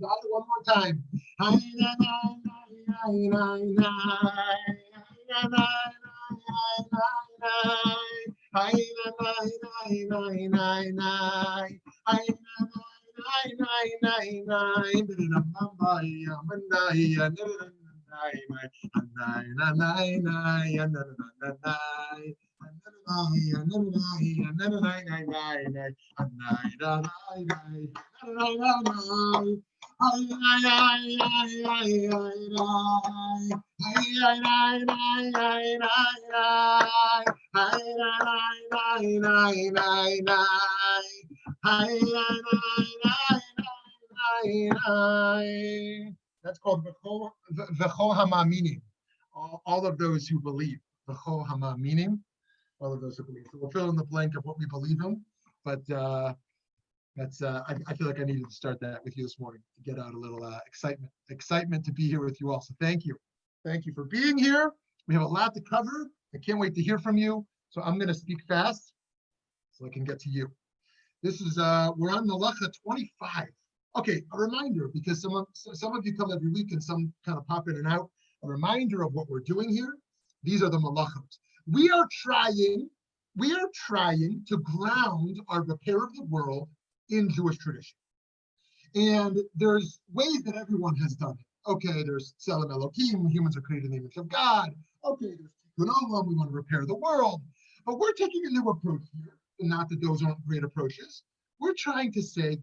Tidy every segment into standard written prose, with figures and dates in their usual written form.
Got it one more time. That's called V'chol Hama'aminim. All of those who believe. V'chol Hama'aminim. All of those who believe. So we'll fill in the blank of what we believe in. But that's I feel like I needed to start that with you this morning to get out a little excitement to be here with you all. So thank you for being here. We have a lot to cover. I can't wait to hear from you. So I'm going to speak fast so I can get to you. This is we're on melachot 25. Okay, a reminder, because some of you come every week and some kind of pop in and out. A reminder of what we're doing here. These are the melachot. We are trying to ground our repair of the world in Jewish tradition. And there's ways that everyone has done it. Okay, there's Tselem Elohim, humans are created in the image of God. Okay, there's Tikkun Olam, we want to repair the world. But we're taking a new approach here, and not that those aren't great approaches. We're trying to say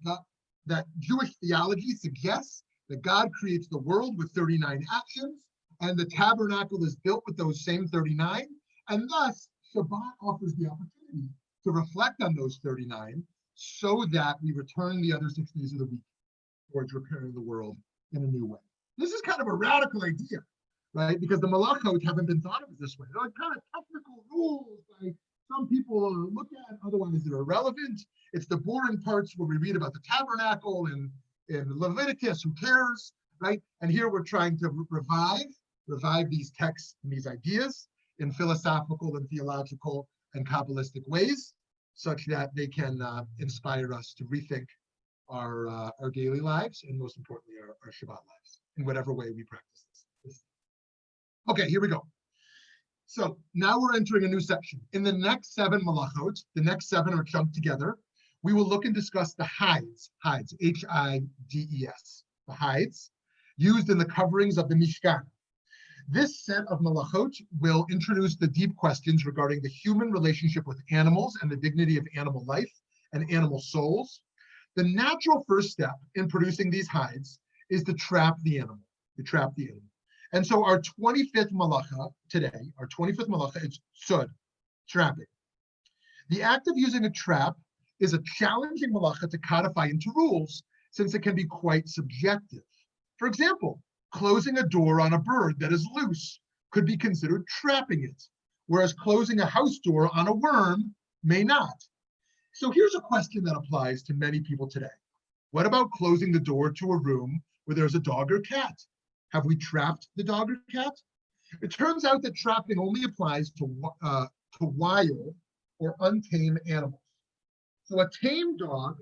that Jewish theology suggests that God creates the world with 39 actions, and the tabernacle is built with those same 39, and thus Shabbat offers the opportunity to reflect on those 39 so that we return the other 6 days of the week towards repairing the world in a new way. This is kind of a radical idea, right? Because the melachot haven't been thought of this way. They're like kind of technical rules like some people look at, otherwise they're irrelevant. It's the boring parts where we read about the tabernacle in Leviticus, who cares, right? And here we're trying to revive these texts and these ideas in philosophical and theological and Kabbalistic ways, such that they can inspire us to rethink our daily lives and most importantly our Shabbat lives in whatever way we practice this. Okay, here we go. So now we're entering a new section. In the next 7 melachot, the next 7 are chunked together. We will look and discuss the hides, H-I-D-E-S, the hides used in the coverings of the Mishkan. This set of melachot will introduce the deep questions regarding the human relationship with animals and the dignity of animal life and animal souls. The natural first step in producing these hides is to trap the animal, And so our 25th malacha today, is Tzud, trapping. The act of using a trap is a challenging malacha to codify into rules, since it can be quite subjective. For example, closing a door on a bird that is loose could be considered trapping it, whereas closing a house door on a worm may not. So here's a question that applies to many people today. What about closing the door to a room where there's a dog or cat? Have we trapped the dog or cat? It turns out that trapping only applies to wild or untamed animals. So a tame dog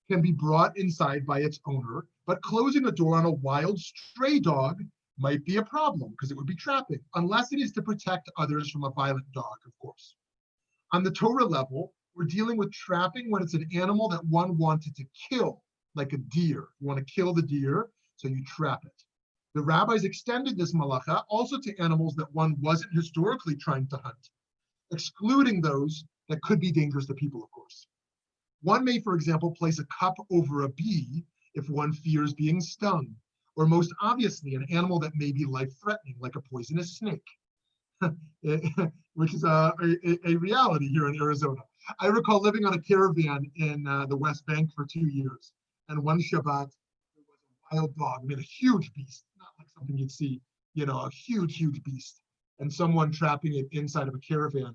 can be brought inside by its owner, but closing a door on a wild stray dog might be a problem because it would be trapping, unless it is to protect others from a violent dog, of course. On the Torah level, we're dealing with trapping when it's an animal that one wanted to kill, like a deer. You want to kill the deer, so you trap it. The rabbis extended this malacha also to animals that one wasn't historically trying to hunt, excluding those that could be dangerous to people, of course. One may, for example, place a cup over a bee if one fears being stung, or most obviously, an animal that may be life-threatening, like a poisonous snake, which is a reality here in Arizona. I recall living on a caravan in the West Bank for 2 years, and one Shabbat, there was a wild dog, I mean, a huge beast, not like something you'd see, a huge, huge beast, and someone trapping it inside of a caravan.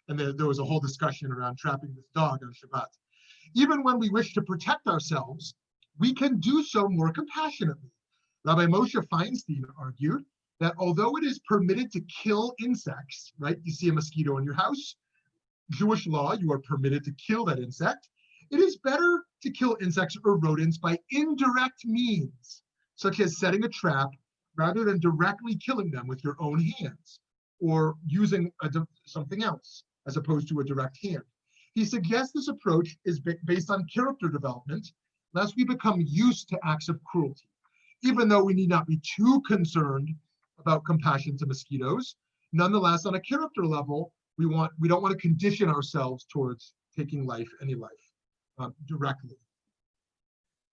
And there was a whole discussion around trapping this dog on Shabbat. Even when we wish to protect ourselves, we can do so more compassionately. Rabbi Moshe Feinstein argued that although it is permitted to kill insects, right? You see a mosquito in your house, Jewish law, you are permitted to kill that insect. It is better to kill insects or rodents by indirect means, such as setting a trap, rather than directly killing them with your own hands or using something else as opposed to a direct hand. He suggests this approach is based on character development, lest we become used to acts of cruelty. Even though we need not be too concerned about compassion to mosquitoes, nonetheless, on a character level, we don't want to condition ourselves towards taking any life directly.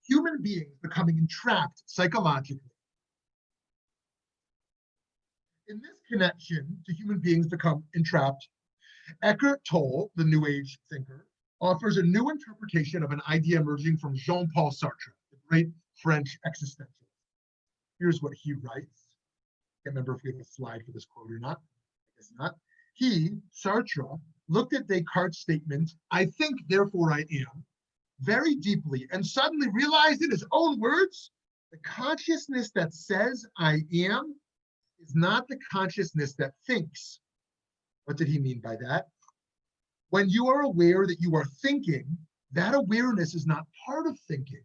Human beings becoming entrapped psychologically. In this connection to human beings become entrapped, Eckhart Tolle, the New Age thinker, offers a new interpretation of an idea emerging from Jean-Paul Sartre, the great French existentialist. Here's what he writes. I can't remember if we have a slide for this quote or not. I guess not. He, Sartre, looked at Descartes' statement, "I think, therefore I am," very deeply and suddenly realized in his own words, the consciousness that says I am is not the consciousness that thinks. What did he mean by that? When you are aware that you are thinking, that awareness is not part of thinking.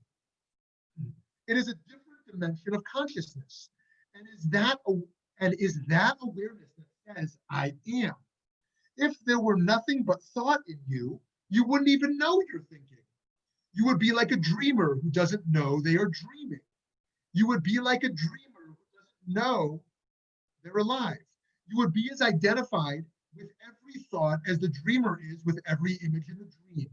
It is a different dimension of consciousness. And is that awareness that says I am. If there were nothing but thought in you, you wouldn't even know you're thinking. You would be like a dreamer who doesn't know they are dreaming. You would be like a dreamer who doesn't know they're alive. You would be as identified with every thought as the dreamer is with every image in the dream.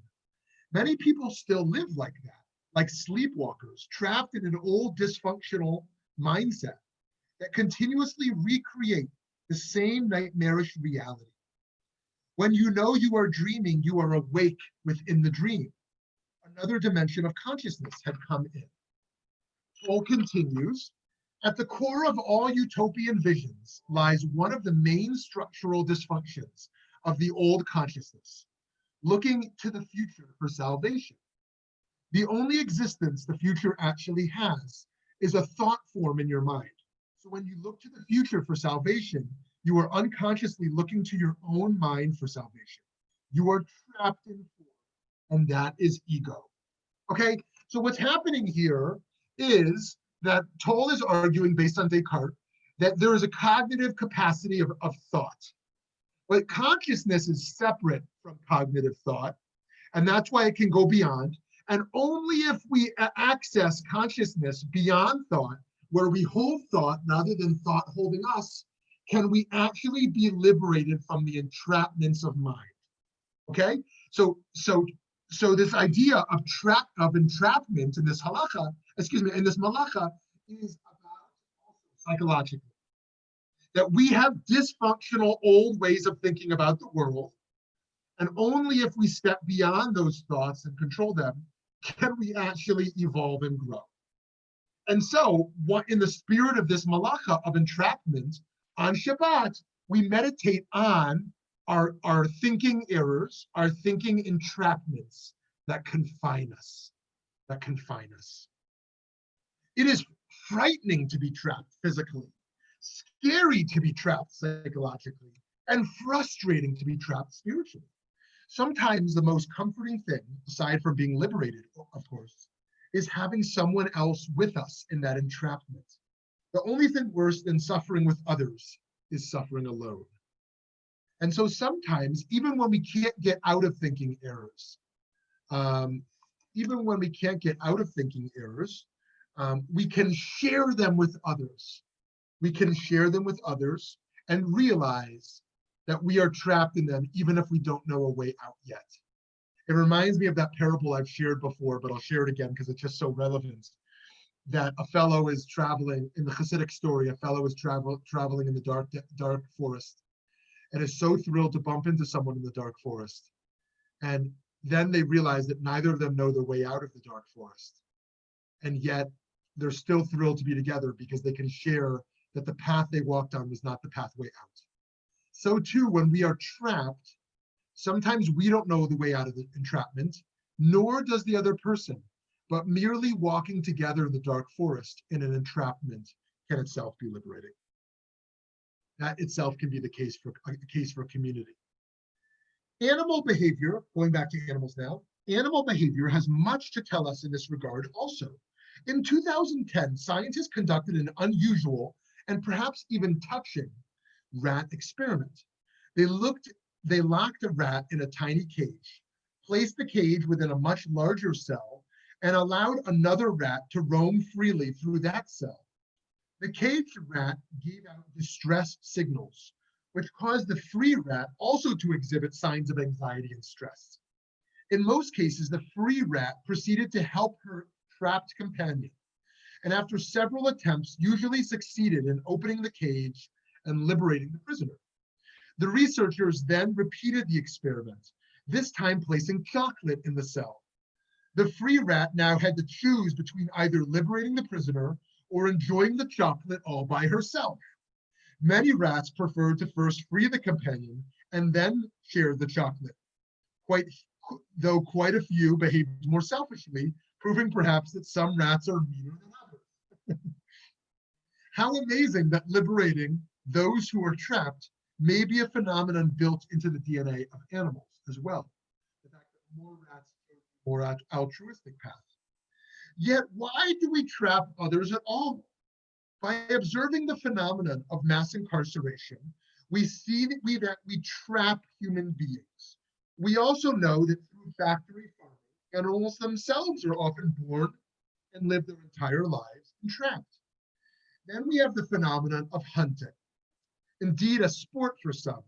Many people still live like that, like sleepwalkers, trapped in an old dysfunctional mindset that continuously recreate the same nightmarish reality. When you know you are dreaming, you are awake within the dream. Another dimension of consciousness had come in. Tolle continues, at the core of all utopian visions lies one of the main structural dysfunctions of the old consciousness, looking to the future for salvation. The only existence the future actually has is a thought form in your mind. So when you look to the future for salvation, you are unconsciously looking to your own mind for salvation. You are trapped in form, and that is ego. Okay, so what's happening here is that Tolle is arguing, based on Descartes, that there is a cognitive capacity of thought. But consciousness is separate from cognitive thought, and that's why it can go beyond. And only if we access consciousness beyond thought, where we hold thought rather than thought holding us, can we actually be liberated from the entrapments of mind. Okay, so this idea of entrapment in this halacha, in this malacha, is about also psychologically. That we have dysfunctional old ways of thinking about the world, and only if we step beyond those thoughts and control them, can we actually evolve and grow. And so, in the spirit of this malacha of entrapment, on Shabbat, we meditate on our thinking errors, our thinking entrapments that confine us, It is frightening to be trapped physically, scary to be trapped psychologically, and frustrating to be trapped spiritually. Sometimes the most comforting thing, aside from being liberated, of course, is having someone else with us in that entrapment. The only thing worse than suffering with others is suffering alone. And so sometimes, even when we can't get out of thinking errors, even when we can't get out of thinking errors, we can share them with others. We can share them with others and realize that we are trapped in them, even if we don't know a way out yet. It reminds me of that parable I've shared before, but I'll share it again because it's just so relevant. That a fellow is traveling in the Hasidic story. A fellow is traveling in the dark forest, and is so thrilled to bump into someone in the dark forest. And then they realize that neither of them know the way out of the dark forest, and yet they're still thrilled to be together because they can share that the path they walked on was not the pathway out. So too, when we are trapped, sometimes we don't know the way out of the entrapment, nor does the other person. But merely walking together in the dark forest in an entrapment can itself be liberating. That itself can be the case for community. Animal behavior, going back to animals now, animal behavior has much to tell us in this regard also. In 2010, scientists conducted an unusual and perhaps even touching rat experiment. They locked a rat in a tiny cage, placed the cage within a much larger cell, and allowed another rat to roam freely through that cell. The caged rat gave out distress signals, which caused the free rat also to exhibit signs of anxiety and stress. In most cases, the free rat proceeded to help her trapped companion, and after several attempts, usually succeeded in opening the cage and liberating the prisoner. The researchers then repeated the experiment, this time placing chocolate in the cell. The free rat now had to choose between either liberating the prisoner or enjoying the chocolate all by herself. Many rats preferred to first free the companion and then share the chocolate, though quite a few behaved more selfishly, proving perhaps that some rats are meaner than others. How amazing that liberating those who are trapped may be a phenomenon built into the DNA of animals as well. The fact that more rats or altruistic path. Yet why do we trap others at all? By observing the phenomenon of mass incarceration, we see that we trap human beings. We also know that through factory farming, animals themselves are often born and live their entire lives entrapped. Then we have the phenomenon of hunting, indeed a sport for some.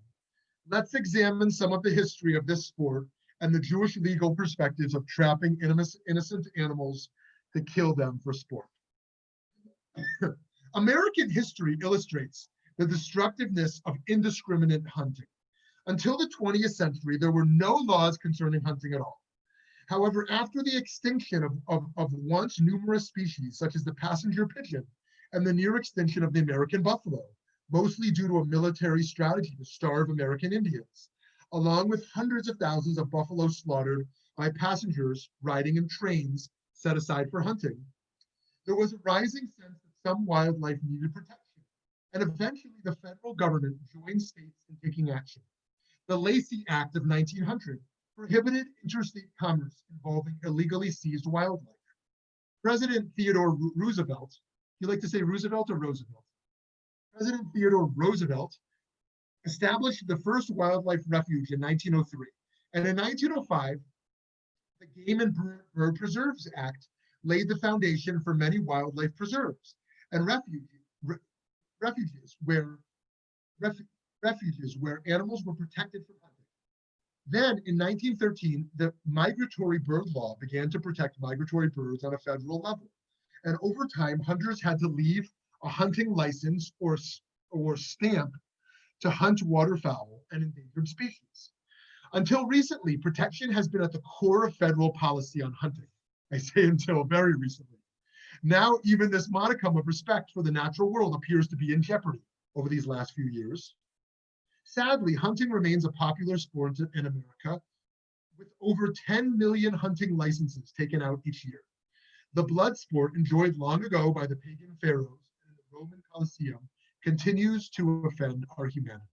Let's examine some of the history of this sport and the Jewish legal perspectives of trapping innocent animals to kill them for sport. American history illustrates the destructiveness of indiscriminate hunting. Until the 20th century, there were no laws concerning hunting at all. However, after the extinction of once numerous species, such as the passenger pigeon, and the near extinction of the American buffalo, mostly due to a military strategy to starve American Indians, along with hundreds of thousands of buffalo slaughtered by passengers riding in trains set aside for hunting, there was a rising sense that some wildlife needed protection, and eventually the federal government joined states in taking action. The Lacey Act of 1900 prohibited interstate commerce involving illegally seized wildlife. President Theodore Roosevelt, you like to say Roosevelt or Roosevelt? President Theodore Roosevelt established the first wildlife refuge in 1903. And in 1905, the Game and Bird Preserves Act laid the foundation for many wildlife preserves and refuges where animals were protected from hunting. Then in 1913, the migratory bird law began to protect migratory birds on a federal level. And over time, hunters had to leave a hunting license or stamp to hunt waterfowl and endangered species. Until recently, protection has been at the core of federal policy on hunting. I say until very recently. Now, even this modicum of respect for the natural world appears to be in jeopardy over these last few years. Sadly, hunting remains a popular sport in America, with over 10 million hunting licenses taken out each year. The blood sport enjoyed long ago by the pagan pharaohs in the Roman Colosseum continues to offend our humanity.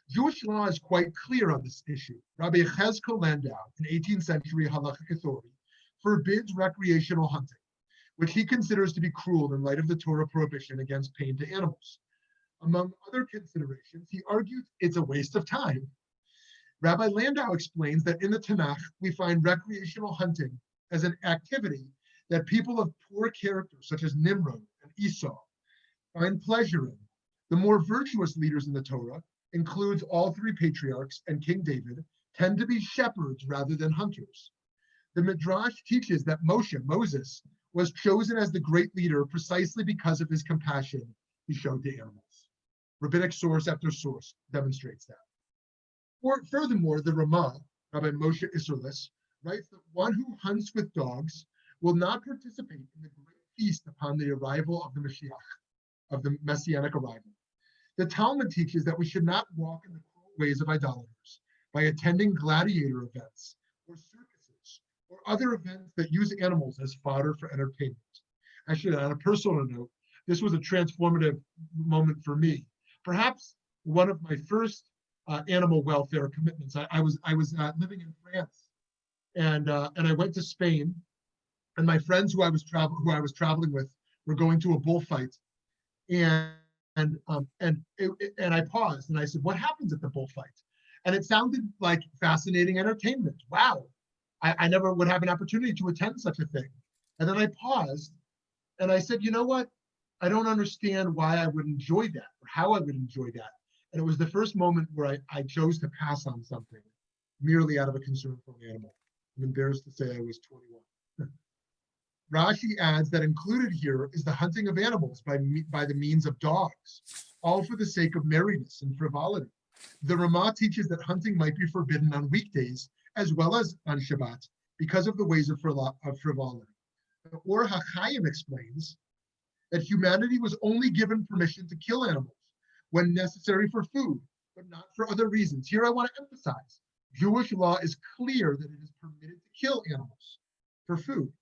Jewish law is quite clear on this issue. Rabbi Chezkel Landau, an 18th century halakhic authority, forbids recreational hunting, which he considers to be cruel in light of the Torah prohibition against pain to animals. Among other considerations, he argues it's a waste of time. Rabbi Landau explains that in the Tanakh, we find recreational hunting as an activity that people of poor character, such as Nimrod and Esau, find pleasure in. The more virtuous leaders in the Torah, includes all three patriarchs and King David, tend to be shepherds rather than hunters. The Midrash teaches that Moses, was chosen as the great leader precisely because of his compassion he showed to animals. Rabbinic source after source demonstrates that. Furthermore, the Ramah, Rabbi Moshe Isserlis, writes that one who hunts with dogs will not participate in the great feast upon the arrival of the Mashiach, of the messianic arrival. The Talmud teaches that we should not walk in the cruel ways of idolaters by attending gladiator events or circuses or other events that use animals as fodder for entertainment. Actually, on a personal note, this was a transformative moment for me. Perhaps one of my first animal welfare commitments. I was living in France, and I went to Spain, and my friends who I was traveling with were going to a bullfight, and I paused and I said, "What happens at the bullfight?" And it sounded like fascinating entertainment. Wow, I never would have an opportunity to attend such a thing. And then I paused, and I said, "You know what? I don't understand why I would enjoy that or how I would enjoy that." And it was the first moment where I chose to pass on something merely out of a concern for an animal. I'm embarrassed to say I was 21. Rashi adds that included here is the hunting of animals by the means of dogs, all for the sake of merriness and frivolity. The Ramah teaches that hunting might be forbidden on weekdays as well as on Shabbat because of the ways of frivolity. Or HaChaim explains that humanity was only given permission to kill animals when necessary for food, but not for other reasons. Here I want to emphasize, Jewish law is clear that it is permitted to kill animals for food.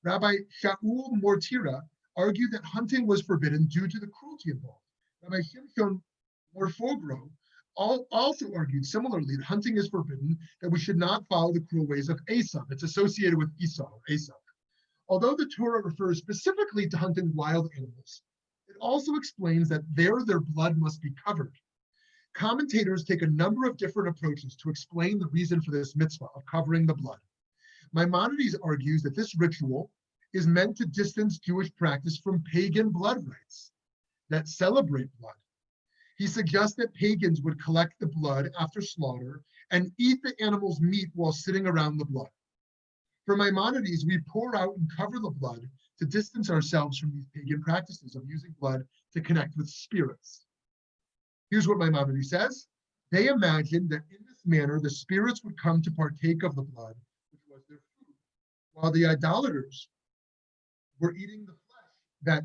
Rabbi Shaul Mortira argued that hunting was forbidden due to the cruelty involved. Rabbi Shimshon Morfogro also argued similarly that hunting is forbidden, that we should not follow the cruel ways of Esau. It's associated with Esau. Although the Torah refers specifically to hunting wild animals, it also explains that their blood must be covered. Commentators take a number of different approaches to explain the reason for this mitzvah of covering the blood. Maimonides argues that this ritual is meant to distance Jewish practice from pagan blood rites that celebrate blood. He suggests that pagans would collect the blood after slaughter and eat the animal's meat while sitting around the blood. For Maimonides, we pour out and cover the blood to distance ourselves from these pagan practices of using blood to connect with spirits. Here's what Maimonides says. They imagined that in this manner, the spirits would come to partake of the blood, which was their food, while the idolaters were eating the flesh.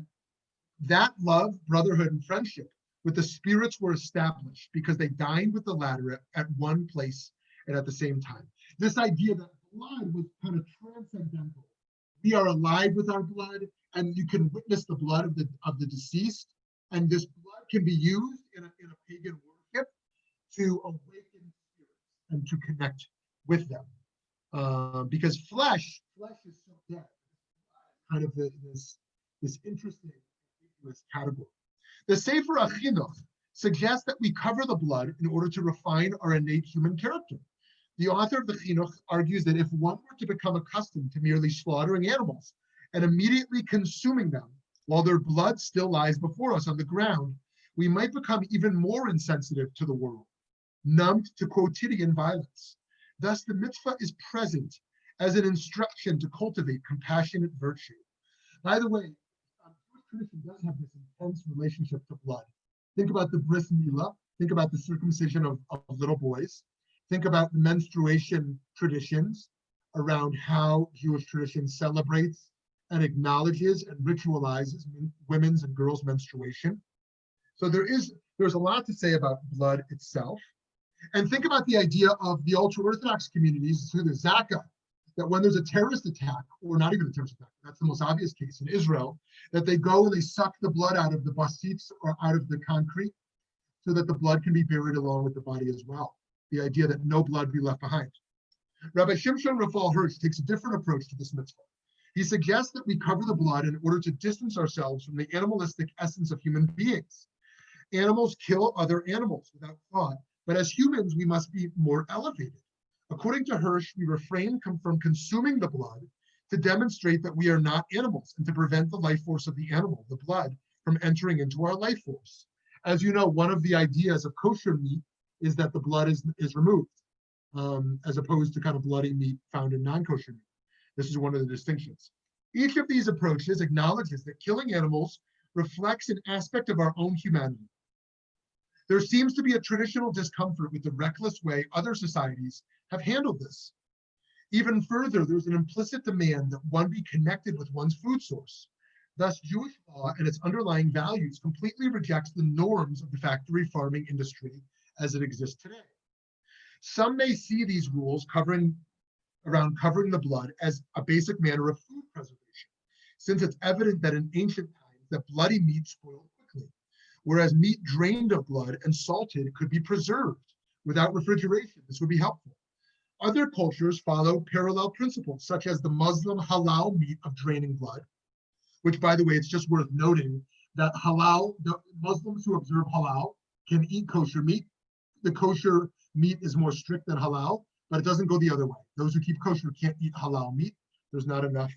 That love, brotherhood, and friendship with the spirits were established because they dined with the latter at one place and at the same time. This idea that blood was kind of transcendental. We are alive with our blood, and you can witness the blood of the deceased, and this blood can be used in a pagan worship to awaken spirits and to connect with them, because flesh is so dead. Kind of this interesting category. The Sefer Achinuch suggests that we cover the blood in order to refine our innate human character. The author of the Chinuch argues that if one were to become accustomed to merely slaughtering animals and immediately consuming them while their blood still lies before us on the ground, we might become even more insensitive to the world, numbed to quotidian violence. Thus, the mitzvah is present as an instruction to cultivate compassionate virtue. By the way, Jewish tradition does have this intense relationship to blood. Think about the bris milah. Think about the circumcision of little boys. Think about the menstruation traditions around how Jewish tradition celebrates and acknowledges and ritualizes women's and girls' menstruation. So there's a lot to say about blood itself. And think about the idea of the ultra-Orthodox communities through the Zaka, that when there's a terrorist attack, or not even a terrorist attack, that's the most obvious case in Israel, that they go and they suck the blood out of the basits or out of the concrete so that the blood can be buried along with the body as well. The idea that no blood be left behind. Rabbi Shimshon Raphael Hirsch takes a different approach to this mitzvah. He suggests that we cover the blood in order to distance ourselves from the animalistic essence of human beings. Animals kill other animals without thought, but as humans, we must be more elevated. According to Hirsch, we refrain from consuming the blood to demonstrate that we are not animals and to prevent the life force of the animal, the blood, from entering into our life force. As you know, one of the ideas of kosher meat is that the blood is removed, as opposed to kind of bloody meat found in non-kosher meat. This is one of the distinctions. Each of these approaches acknowledges that killing animals reflects an aspect of our own humanity. There seems to be a traditional discomfort with the reckless way other societies have handled this. Even further, there's an implicit demand that one be connected with one's food source. Thus, Jewish law and its underlying values completely rejects the norms of the factory farming industry as it exists today. Some may see these rules around covering the blood as a basic manner of food preservation, since it's evident that in ancient times that bloody meat spoiled quickly, whereas meat drained of blood and salted could be preserved without refrigeration. This would be helpful. Other cultures follow parallel principles, such as the Muslim halal meat of draining blood, which, by the way, it's just worth noting that halal, the Muslims who observe halal can eat kosher meat. The kosher meat is more strict than halal, but it doesn't go the other way. Those who keep kosher can't eat halal meat. There's not enough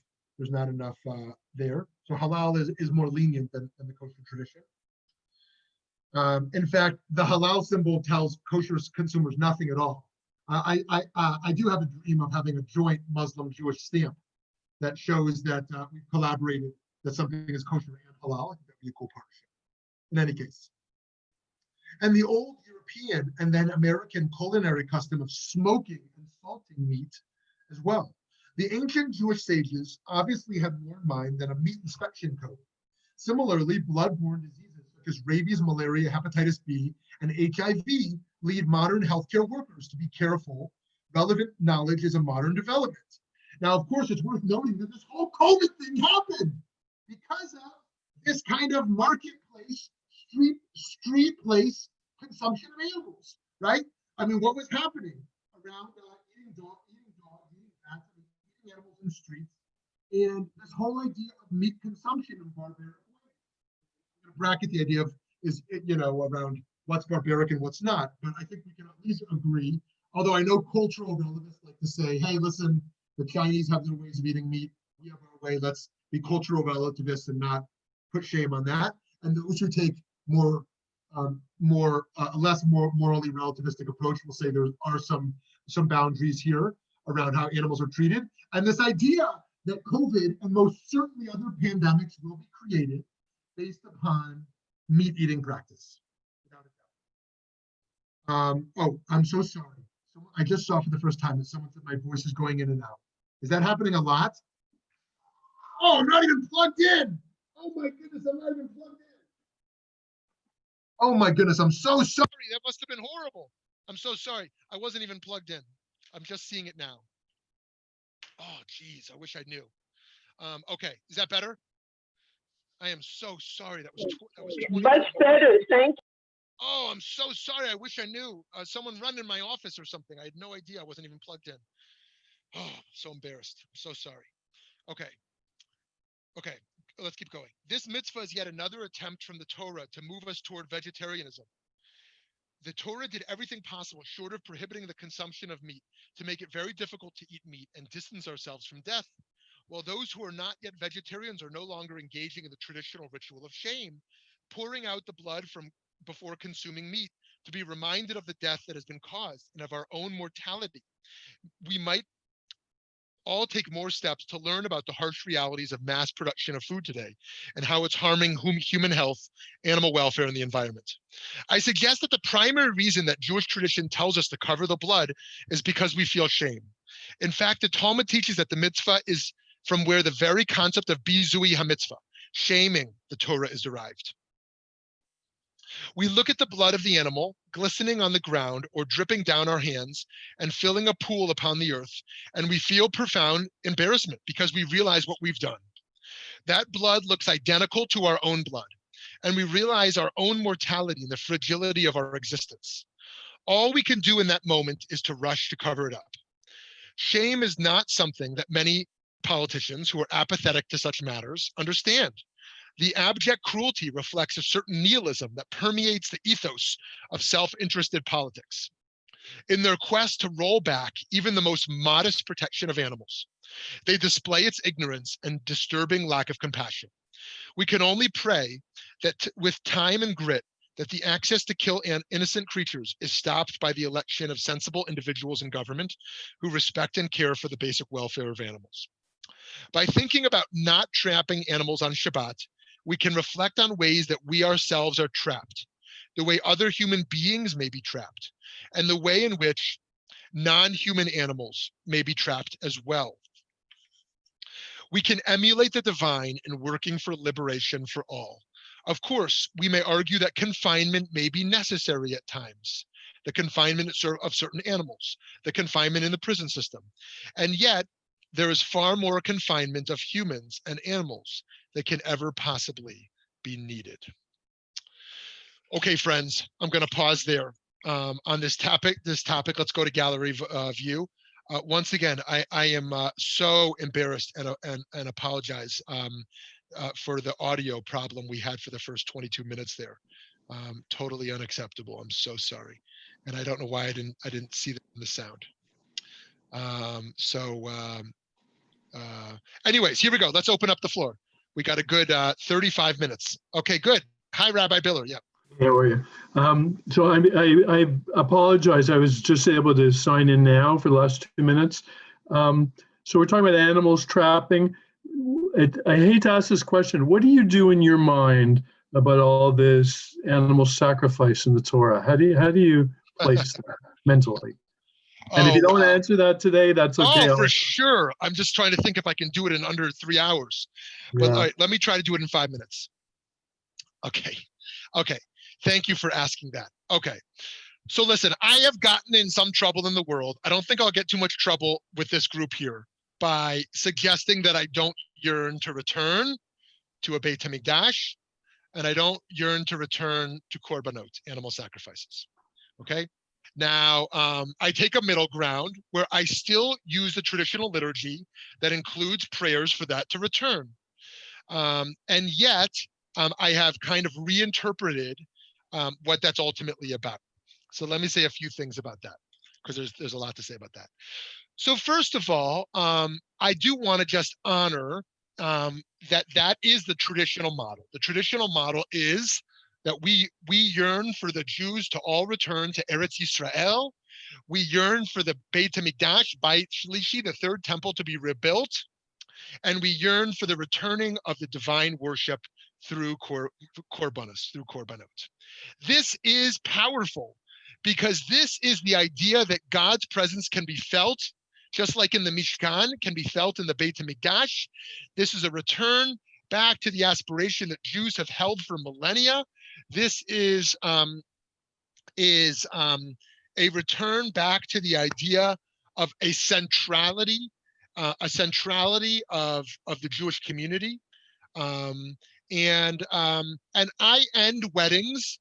there. So halal is more lenient than the kosher tradition. In fact, the halal symbol tells kosher consumers nothing at all. I do have a dream of having a joint Muslim-Jewish stamp that shows that we've collaborated, that something is kosher and halal. I think that'd be a cool partnership. In any case. And the old European and then American culinary custom of smoking and salting meat as well. The ancient Jewish sages obviously had more in mind than a meat inspection code. Similarly, blood-borne diseases such as rabies, malaria, hepatitis B, and HIV lead modern healthcare workers to be careful. Relevant knowledge is a modern development. Now, of course, it's worth noting that this whole COVID thing happened because of this kind of marketplace, street place consumption of animals, right? I mean, what was happening around eating dogs, eating cats, eating animals in the streets, and this whole idea of meat consumption in barbaric ways. I'm going to bracket the idea of around what's barbaric and what's not, but I think we can at least agree, although I know cultural relativists like to say, hey, listen, the Chinese have their ways of eating meat, we have our way, let's be cultural relativists and not put shame on that. And those who take less morally relativistic approach will say there are some boundaries here around how animals are treated. And this idea that COVID and most certainly other pandemics will be created based upon meat eating practice. Without a doubt. Oh, I'm so sorry. So I just saw for the first time that someone said my voice is going in and out. Is that happening a lot? Oh, I'm not even plugged in. Oh my goodness, I'm not even plugged in. Oh my goodness, I'm so sorry. That must have been horrible. I'm so sorry. I wasn't even plugged in. I'm just seeing it now. Oh, geez, I wish I knew. Okay, is that better? I am so sorry. That was 20. Much better, thank you. Oh, I'm so sorry. I wish I knew. Someone run in my office or something. I had no idea. I wasn't even plugged in. Oh, I'm so embarrassed. I'm so sorry. Okay, let's keep going. This mitzvah is yet another attempt from the Torah to move us toward vegetarianism. The Torah did everything possible short of prohibiting the consumption of meat to make it very difficult to eat meat and distance ourselves from death. While those who are not yet vegetarians are no longer engaging in the traditional ritual of shame, pouring out the blood from before consuming meat to be reminded of the death that has been caused and of our own mortality. We might all take more steps to learn about the harsh realities of mass production of food today and how it's harming human health, animal welfare, and the environment. I suggest that the primary reason that Jewish tradition tells us to cover the blood is because we feel shame. In fact, the Talmud teaches that the mitzvah is from where the very concept of bizui ha-mitzvah, shaming the Torah, is derived. We look at the blood of the animal glistening on the ground or dripping down our hands and filling a pool upon the earth, and we feel profound embarrassment because we realize what we've done. That blood looks identical to our own blood, and we realize our own mortality and the fragility of our existence. All we can do in that moment is to rush to cover it up. Shame is not something that many politicians who are apathetic to such matters understand. The abject cruelty reflects a certain nihilism that permeates the ethos of self-interested politics. In their quest to roll back even the most modest protection of animals, they display its ignorance and disturbing lack of compassion. We can only pray that with time and grit, that the access to kill innocent creatures is stopped by the election of sensible individuals in government who respect and care for the basic welfare of animals. By thinking about not trapping animals on Shabbat, we can reflect on ways that we ourselves are trapped, the way other human beings may be trapped, and the way in which non-human animals may be trapped as well. We can emulate the divine in working for liberation for all. Of course, we may argue that confinement may be necessary at times, the confinement of certain animals, the confinement in the prison system. And yet, there is far more confinement of humans and animals that can ever possibly be needed. Okay, friends, I'm going to pause there on this topic. Let's go to gallery view. Once again, I am so embarrassed and apologize for the audio problem we had for the first 22 minutes there. Totally unacceptable. I'm so sorry, and I don't know why I didn't see the sound. Anyways, here we go. Let's open up the floor. We got a good 35 minutes. Okay, good. Hi, Rabbi Biller. Yeah. How are you? So I apologize. I was just able to sign in now for the last 2 minutes. So we're talking about animals trapping. I hate to ask this question. What do you do in your mind about all this animal sacrifice in the Torah? How do you place that mentally? And if you don't answer that today, that's okay. Oh, for sure. I'm just trying to think if I can do it in under 3 hours. But all right, let me try to do it in 5 minutes. Okay. Thank you for asking that. Okay. So listen, I have gotten in some trouble in the world. I don't think I'll get too much trouble with this group here by suggesting that I don't yearn to return to a Beit Midrash, and I don't yearn to return to korbanot, animal sacrifices. Okay. Now, I take a middle ground where I still use the traditional liturgy that includes prayers for that to return. And yet, I have kind of reinterpreted what that's ultimately about. So let me say a few things about that, because there's a lot to say about that. So first of all, I do want to just honor that is the traditional model. The traditional model is that we yearn for the Jews to all return to Eretz Yisrael. We yearn for the Beit Midrash, Beit Shlishi, the third temple, to be rebuilt. And we yearn for the returning of the divine worship through korbanos, through korbanot. This is powerful because this is the idea that God's presence can be felt, just like in the Mishkan, can be felt in the Beit Midrash. This is a return back to the aspiration that Jews have held for millennia. This is a return back to the idea of a centrality of the Jewish community. And I end weddings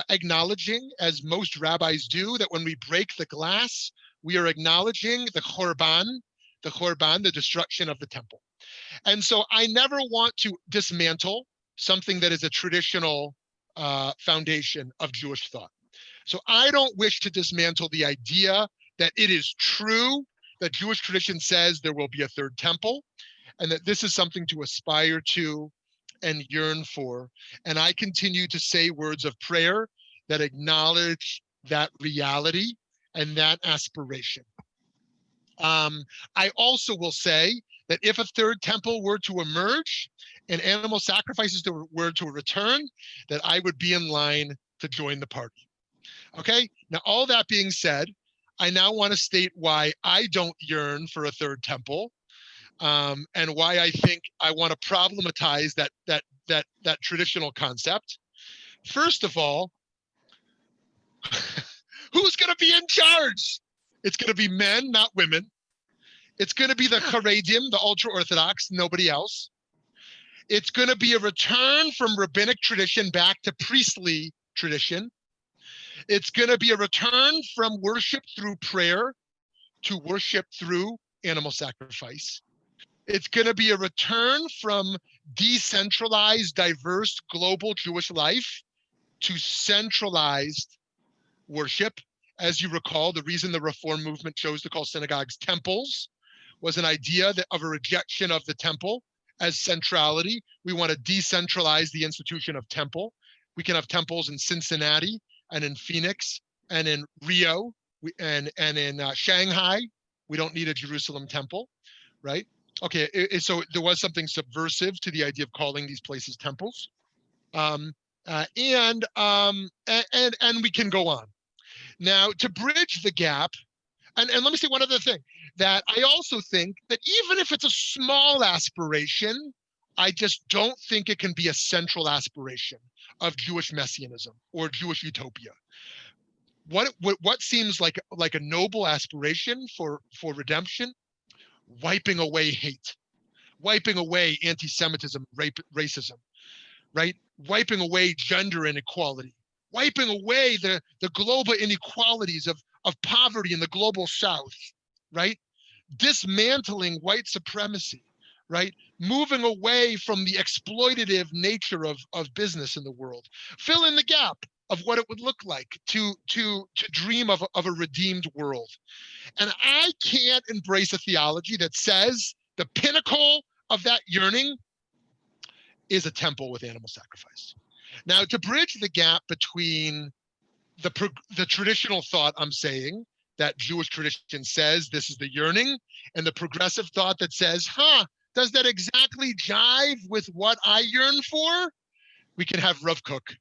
acknowledging, as most rabbis do, that when we break the glass, we are acknowledging the Chorban, the destruction of the temple. And so I never want to dismantle something that is a traditional foundation of Jewish thought. So I don't wish to dismantle the idea that it is true that Jewish tradition says there will be a third temple, and that this is something to aspire to and yearn for. And I continue to say words of prayer that acknowledge that reality and that aspiration. I also will say that if a third temple were to emerge and animal sacrifices were to return, that I would be in line to join the party. Okay, now all that being said, I now want to state why I don't yearn for a third temple, and why I think I want to problematize that traditional concept. First of all, who's going to be in charge? It's going to be men, not women. It's going to be the Haredim, the ultra-Orthodox, nobody else. It's going to be a return from rabbinic tradition back to priestly tradition. It's going to be a return from worship through prayer to worship through animal sacrifice. It's going to be a return from decentralized, diverse, global Jewish life to centralized worship. As you recall, the reason the Reform movement chose to call synagogues temples was an idea of a rejection of the temple as centrality. We want to decentralize the institution of temple. We can have temples in Cincinnati and in Phoenix and in Rio and in Shanghai. We don't need a Jerusalem temple, right? Okay, so there was something subversive to the idea of calling these places temples, and we can go on. Now, to bridge the gap, and let me say one other thing, that I also think that even if it's a small aspiration, I just don't think it can be a central aspiration of Jewish messianism or Jewish utopia. What seems like a noble aspiration for redemption? Wiping away hate, wiping away anti-Semitism, racism, right? Wiping away gender inequality, wiping away the global inequalities of poverty in the global South, right? Dismantling white supremacy, right? Moving away from the exploitative nature of business in the world. Fill in the gap of what it would look like to dream of a redeemed world. And I can't embrace a theology that says the pinnacle of that yearning is a temple with animal sacrifice. Now, to bridge the gap between the traditional thought I'm saying, that Jewish tradition says this is the yearning, and the progressive thought that says, does that exactly jive with what I yearn for? We can have Rav Kook.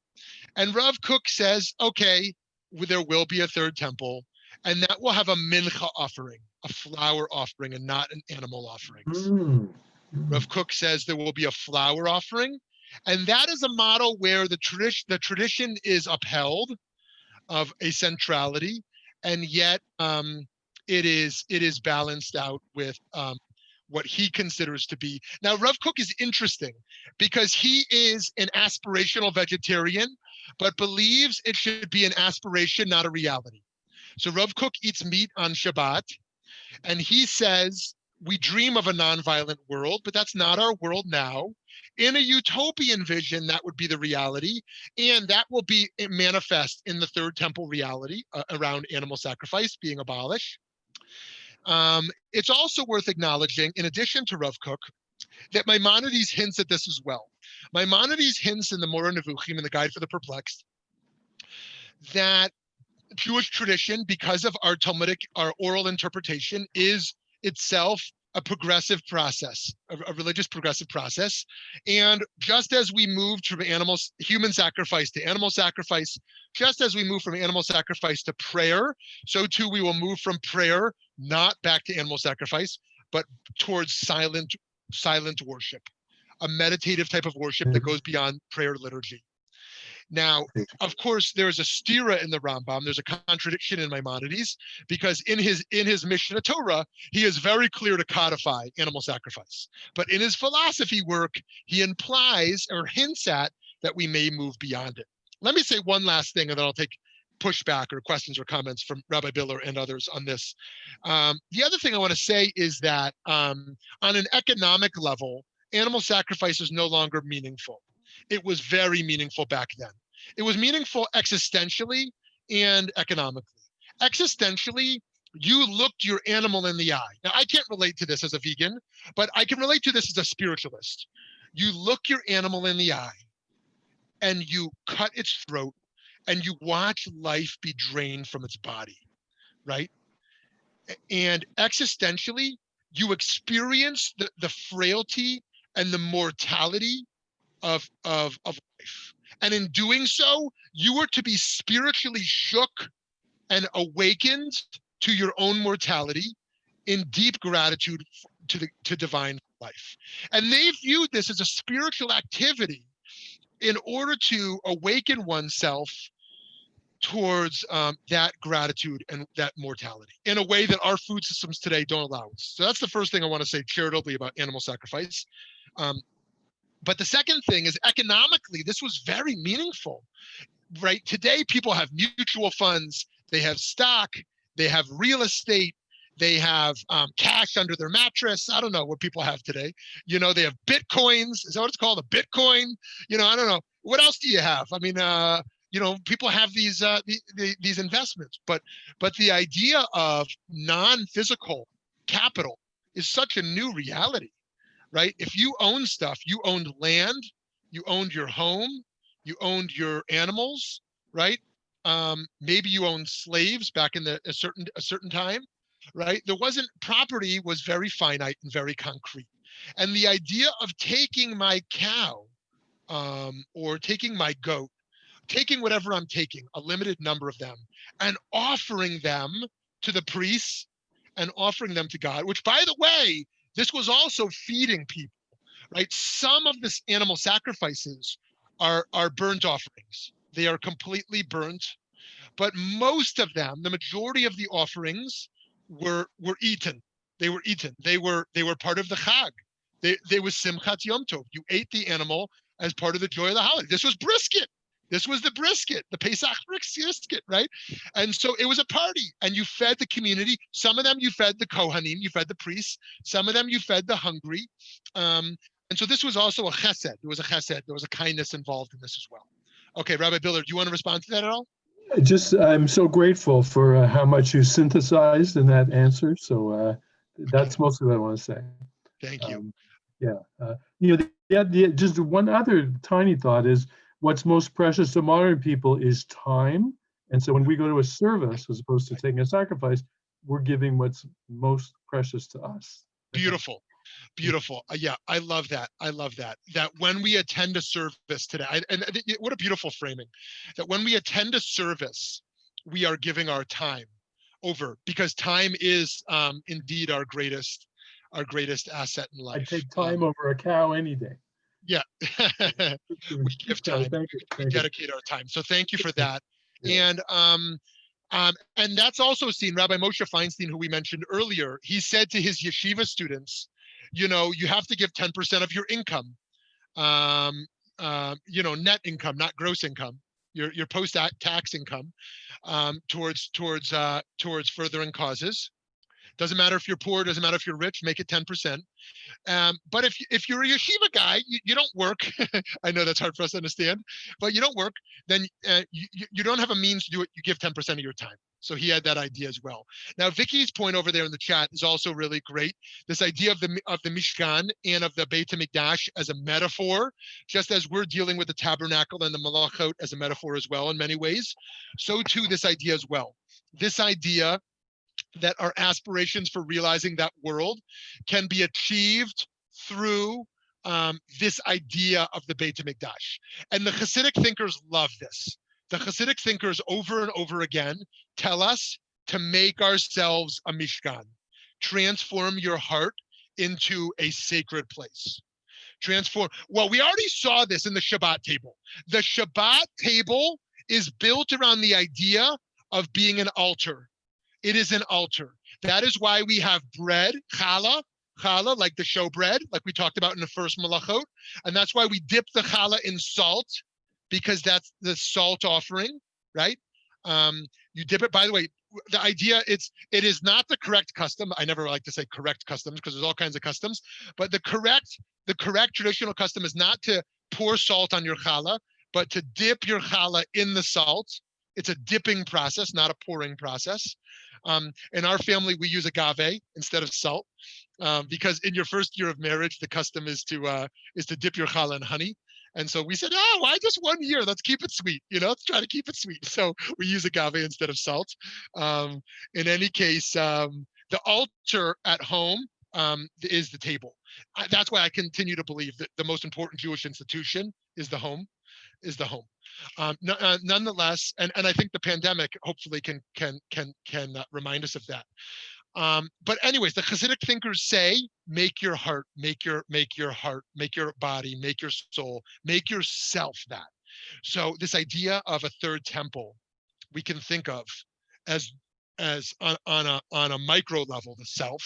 And Rav Kook says, okay, there will be a third temple, and that will have a mincha offering, a flower offering, and not an animal offering. Rav Kook says there will be a flower offering, and that is a model where the tradition is upheld of a centrality, and yet it is balanced out with what he considers to be. Now, Rav Kook is interesting because he is an aspirational vegetarian, but believes it should be an aspiration, not a reality. So Rav Kook eats meat on Shabbat, and he says, we dream of a nonviolent world, but that's not our world now. In a utopian vision, that would be the reality, and that will be manifest in the third temple reality around animal sacrifice being abolished. It's also worth acknowledging, in addition to Rav Kook, that Maimonides hints at this as well. Maimonides hints in the Moreh Nevuchim, in the Guide for the Perplexed, that Jewish tradition, because of our oral interpretation, is itself a progressive process, a religious progressive process. And just as we moved from human sacrifice to animal sacrifice, just as we move from animal sacrifice to prayer, so too we will move from prayer, not back to animal sacrifice, but towards silent worship, a meditative type of worship that goes beyond prayer liturgy. Now, of course, there's a stira in the Rambam. There's a contradiction in Maimonides, because in his Mishnah Torah, he is very clear to codify animal sacrifice. But in his philosophy work, he implies or hints at that we may move beyond it. Let me say one last thing, and then I'll take pushback or questions or comments from Rabbi Biller and others on this. The other thing I want to say is that on an economic level, animal sacrifice is no longer meaningful. It was very meaningful back then. It was meaningful existentially and economically. Existentially, you looked your animal in the eye. Now, I can't relate to this as a vegan, but I can relate to this as a spiritualist. You look your animal in the eye and you cut its throat and you watch life be drained from its body, right? And existentially, you experience the frailty and the mortality of life. And in doing so, you were to be spiritually shook and awakened to your own mortality in deep gratitude to divine life. And they viewed this as a spiritual activity in order to awaken oneself towards that gratitude and that mortality in a way that our food systems today don't allow us. So that's the first thing I want to say charitably about animal sacrifice. But the second thing is, economically, this was very meaningful, right? Today, people have mutual funds, they have stock, they have real estate, They have cash under their mattress. I don't know what people have today. You know, they have Bitcoins. Is that what it's called? A Bitcoin? You know, I don't know. What else do you have? I mean, you know, people have these investments, but the idea of non-physical capital is such a new reality, right? If you own stuff, you owned land, you owned your home, you owned your animals, right? Maybe you owned slaves back in a certain time, right? There wasn't, property was very finite and very concrete. And the idea of taking my cow or taking my goat, taking whatever I'm taking, a limited number of them, and offering them to the priests and offering them to God, which, by the way, this was also feeding people, right? Some of this animal sacrifices are burnt offerings. They are completely burnt, but most of them, the majority of the offerings were eaten. They were eaten. They were part of the Chag. They was Simchat Yom Tov. You ate the animal as part of the joy of the holiday. This was brisket. This was the brisket, the Pesach brisket, right? And so it was a party, and you fed the community. Some of them you fed the Kohanim, you fed the priests. Some of them you fed the hungry. And so this was also a chesed. There was a chesed. There was a kindness involved in this as well. Okay, Rabbi Biller, do you want to respond to that at all? I'm so grateful for how much you synthesized in that answer. So that's mostly what I want to say. Thank you. You know, just one other tiny thought is what's most precious to modern people is time. And so when we go to a service, as opposed to taking a sacrifice, we're giving what's most precious to us. Beautiful. Beautiful. Yeah, I love that. I love that. That when we attend a service today, what a beautiful framing, that when we attend a service, we are giving our time over, because time is indeed our greatest asset in life. I'd take time over a cow any day. Yeah, we give time. We dedicate our time. So thank you for that. Yeah. And that's also seen, Rabbi Moshe Feinstein, who we mentioned earlier, he said to his yeshiva students, you know, you have to give 10% of your income, you know, net income, not gross income, your post-tax income, towards furthering causes. Doesn't matter if you're poor, doesn't matter if you're rich, make it 10%. But if you're a yeshiva guy, you don't work. I know that's hard for us to understand, but you don't work, then you don't have a means to do it. You give 10% of your time. So he had that idea as well. Now, Vicky's point over there in the chat is also really great. This idea of the Mishkan and of the Beit Midrash as a metaphor, just as we're dealing with the tabernacle and the melachot as a metaphor as well in many ways, so too this idea as well. This idea that our aspirations for realizing that world can be achieved through this idea of the Beit Midrash. And the Hasidic thinkers love this. The Hasidic thinkers over and over again tell us to make ourselves a Mishkan. Transform your heart into a sacred place. Transform. Well, we already saw this in the Shabbat table. The Shabbat table is built around the idea of being an altar. It is an altar. That is why we have bread, challah, like the showbread, like we talked about in the first melachot. And that's why we dip the challah in salt, because that's the salt offering, right? You dip it, by the way, the idea, it is not the correct custom. I never like to say correct customs because there's all kinds of customs, but the correct traditional custom is not to pour salt on your challah, but to dip your challah in the salt. It's a dipping process, not a pouring process. In our family, we use agave instead of salt, because in your first year of marriage, the custom is to dip your challah in honey. And so we said, oh, why just 1 year? Let's keep it sweet. You know, let's try to keep it sweet. So we use agave instead of salt. In any case, the altar at home is the table. That's why I continue to believe that the most important Jewish institution is the home. Nonetheless, and I think the pandemic hopefully can remind us of that. But anyways, the Hasidic thinkers say, make your heart, make your body, make your soul, make yourself that. So this idea of a third temple, we can think of as on a micro level, the self,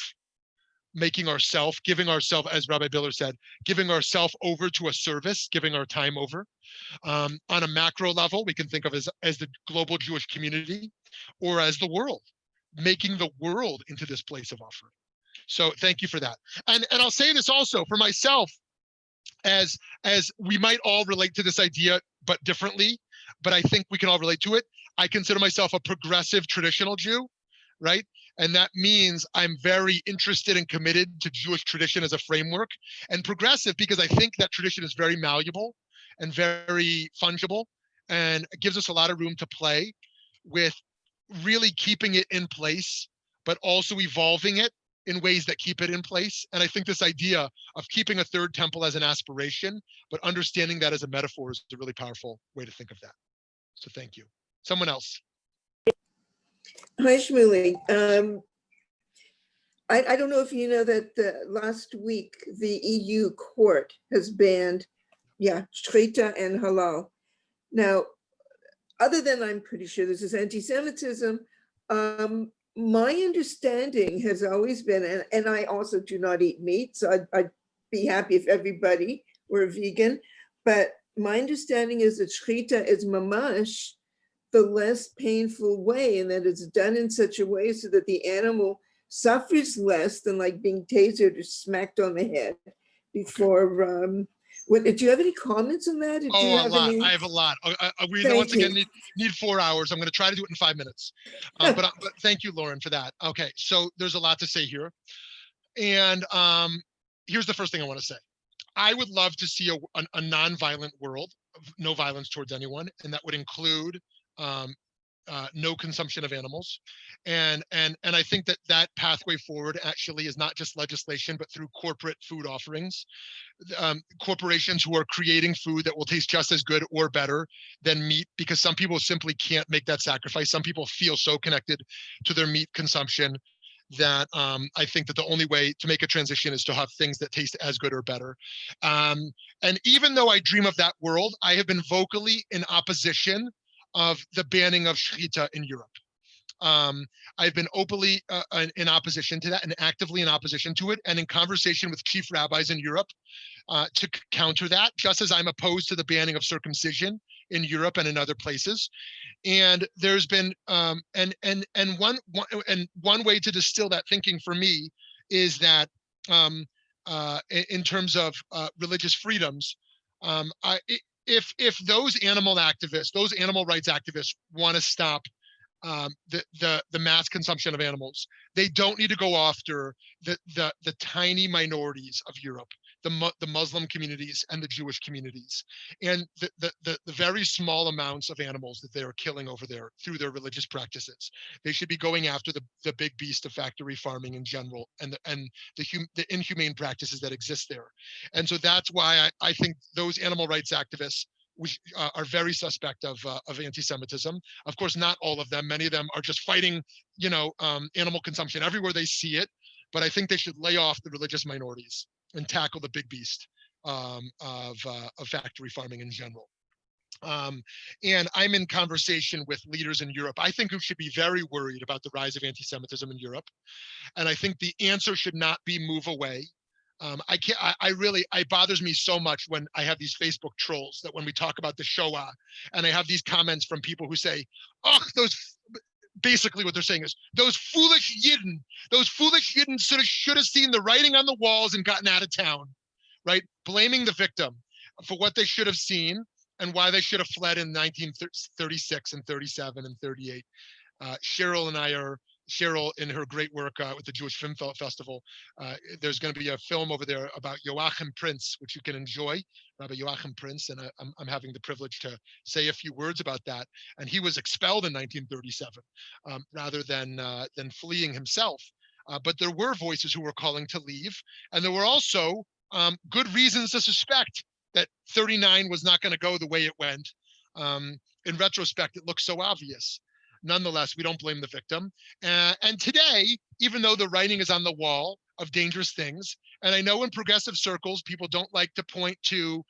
making ourself, giving ourself, as Rabbi Biller said, giving ourself over to a service, giving our time over. On a macro level, we can think of as the global Jewish community, or as the world, making the world into this place of offering. So thank you for that. And I'll say this also for myself, as we might all relate to this idea, but differently, but I think we can all relate to it. I consider myself a progressive traditional Jew, right? And that means I'm very interested and committed to Jewish tradition as a framework, and progressive because I think that tradition is very malleable and very fungible, and it gives us a lot of room to play with really keeping it in place, but also evolving it in ways that keep it in place. And I think this idea of keeping a third temple as an aspiration, but understanding that as a metaphor is a really powerful way to think of that. So thank you. Someone else. Hi, Shmuly. I don't know if you know that last week the EU court has banned, shchita and halal. Now, other than I'm pretty sure this is anti-Semitism, my understanding has always been, and I also do not eat meat, so I'd be happy if everybody were vegan, but my understanding is that shchita is mamash the less painful way, and that it's done in such a way so that the animal suffers less than like being tasered or smacked on the head before. Do you have any comments on that? Oh, a lot. I have a lot. We once again need 4 hours. I'm going to try to do it in 5 minutes. But thank you, Lauren, for that. Okay, so there's a lot to say here. And here's the first thing I want to say. I would love to see a non-violent world, no violence towards anyone, and that would include no consumption of animals. And I think that pathway forward actually is not just legislation, but through corporate food offerings. Corporations who are creating food that will taste just as good or better than meat, because some people simply can't make that sacrifice. Some people feel so connected to their meat consumption that I think that the only way to make a transition is to have things that taste as good or better. And even though I dream of that world, I have been vocally in opposition of the banning of shchita in Europe. I've been openly in opposition to that and actively in opposition to it, and in conversation with chief rabbis in Europe to counter that, just as I'm opposed to the banning of circumcision in Europe and in other places. And there's been one way to distill that thinking for me is that in terms of religious freedoms, if those animal activists, those animal rights activists want to stop the mass consumption of animals, they don't need to go after the tiny minorities of Europe, the Muslim communities and the Jewish communities, and the very small amounts of animals that they are killing over there through their religious practices. They should be going after the big beast of factory farming in general, and the inhumane practices that exist there. And so that's why I think those animal rights activists, which are very suspect of anti-Semitism. Of course, not all of them. Many of them are just fighting, animal consumption everywhere they see it. But I think they should lay off the religious minorities and tackle the big beast of factory farming in general. And I'm in conversation with leaders in Europe. I think we should be very worried about the rise of anti-Semitism in Europe. And I think the answer should not be move away. It bothers me so much when I have these Facebook trolls that when we talk about the Shoah, and I have these comments from people who say, oh, basically what they're saying is, those foolish Yidden should have seen the writing on the walls and gotten out of town, right? Blaming the victim for what they should have seen and why they should have fled in 1936 and 37 and 38. Cheryl, in her great work with the Jewish Film Festival, there's going to be a film over there about Joachim Prince, which you can enjoy, Rabbi Joachim Prince, and I'm having the privilege to say a few words about that. And he was expelled in 1937 rather than fleeing himself. But there were voices who were calling to leave, and there were also good reasons to suspect that 39 was not going to go the way it went. In retrospect, it looks so obvious. Nonetheless, we don't blame the victim. And today, even though the writing is on the wall of dangerous things, and I know in progressive circles, people don't like to point to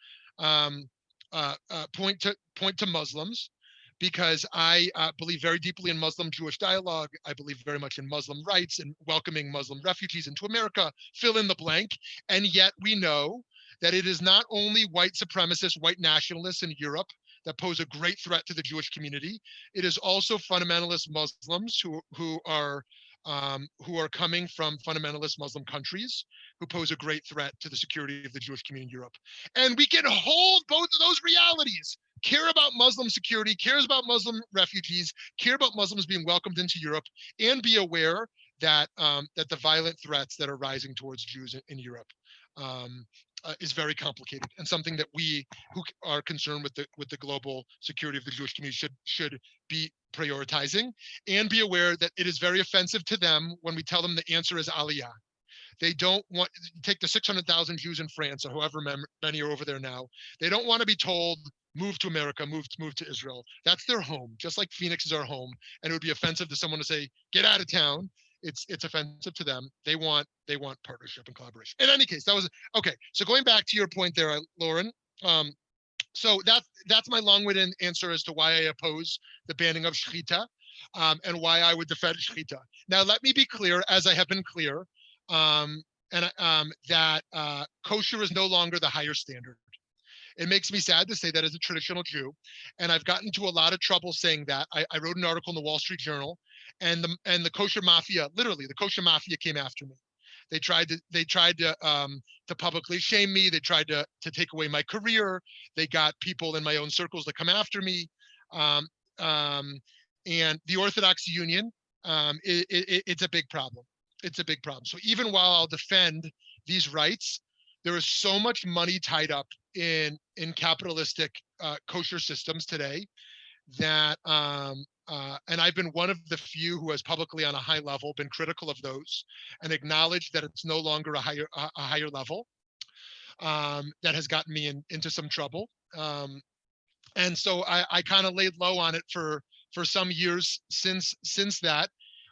Muslims, because I believe very deeply in Muslim-Jewish dialogue. I believe very much in Muslim rights and welcoming Muslim refugees into America, fill in the blank. And yet we know that it is not only white supremacists, white nationalists in Europe that pose a great threat to the Jewish community. It is also fundamentalist Muslims who are coming from fundamentalist Muslim countries who pose a great threat to the security of the Jewish community in Europe. And we can hold both of those realities. Care about Muslim security, cares about Muslim refugees, care about Muslims being welcomed into Europe, and be aware that that the violent threats that are rising towards Jews in Europe is very complicated, and something that we who are concerned with the global security of the Jewish community should be prioritizing, and be aware that it is very offensive to them when we tell them the answer is Aliyah. They don't want take the 600,000 Jews in France, or however many are over there now. They don't want to be told, move to America, move to Israel. That's their home, just like Phoenix is our home. And it would be offensive to someone to say, get out of town. It's offensive to them. They want partnership and collaboration. In any case, that was okay. So going back to your point there, Lauren. So that's my long-winded answer as to why I oppose the banning of shechita, and why I would defend shechita. Now, let me be clear, as I have been clear, that kosher is no longer the higher standard. It makes me sad to say that as a traditional Jew, and I've gotten into a lot of trouble saying that. I wrote an article in the Wall Street Journal, and the kosher mafia, literally the kosher mafia, came after me. They tried to publicly shame me. They tried to take away my career. They got people in my own circles to come after me, and the Orthodox Union, it's a big problem. It's a big problem. So even while I'll defend these rights, there is so much money tied up in capitalistic kosher systems today that and I've been one of the few who has publicly on a high level been critical of those and acknowledged that it's no longer a higher level, that has gotten me into some trouble. And so I kind of laid low on it for some years since that.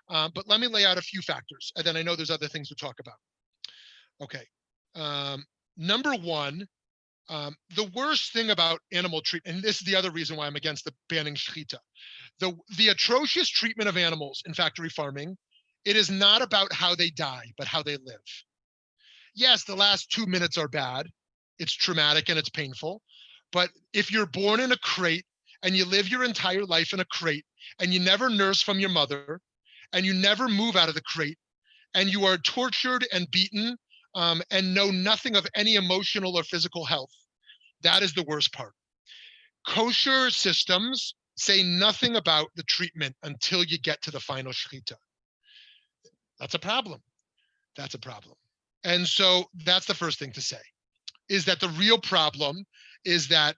But let me lay out a few factors, and then I know there's other things to talk about. Okay. Number one, the worst thing about animal treatment, and this is the other reason why I'm against the banning shechita, the atrocious treatment of animals in factory farming, it is not about how they die, but how they live. Yes, the last 2 minutes are bad. It's traumatic and it's painful. But if you're born in a crate and you live your entire life in a crate and you never nurse from your mother and you never move out of the crate and you are tortured and beaten, and know nothing of any emotional or physical health, that is the worst part. Kosher systems say nothing about the treatment until you get to the final shechita. That's a problem. That's a problem. And so that's the first thing to say, is that the real problem is that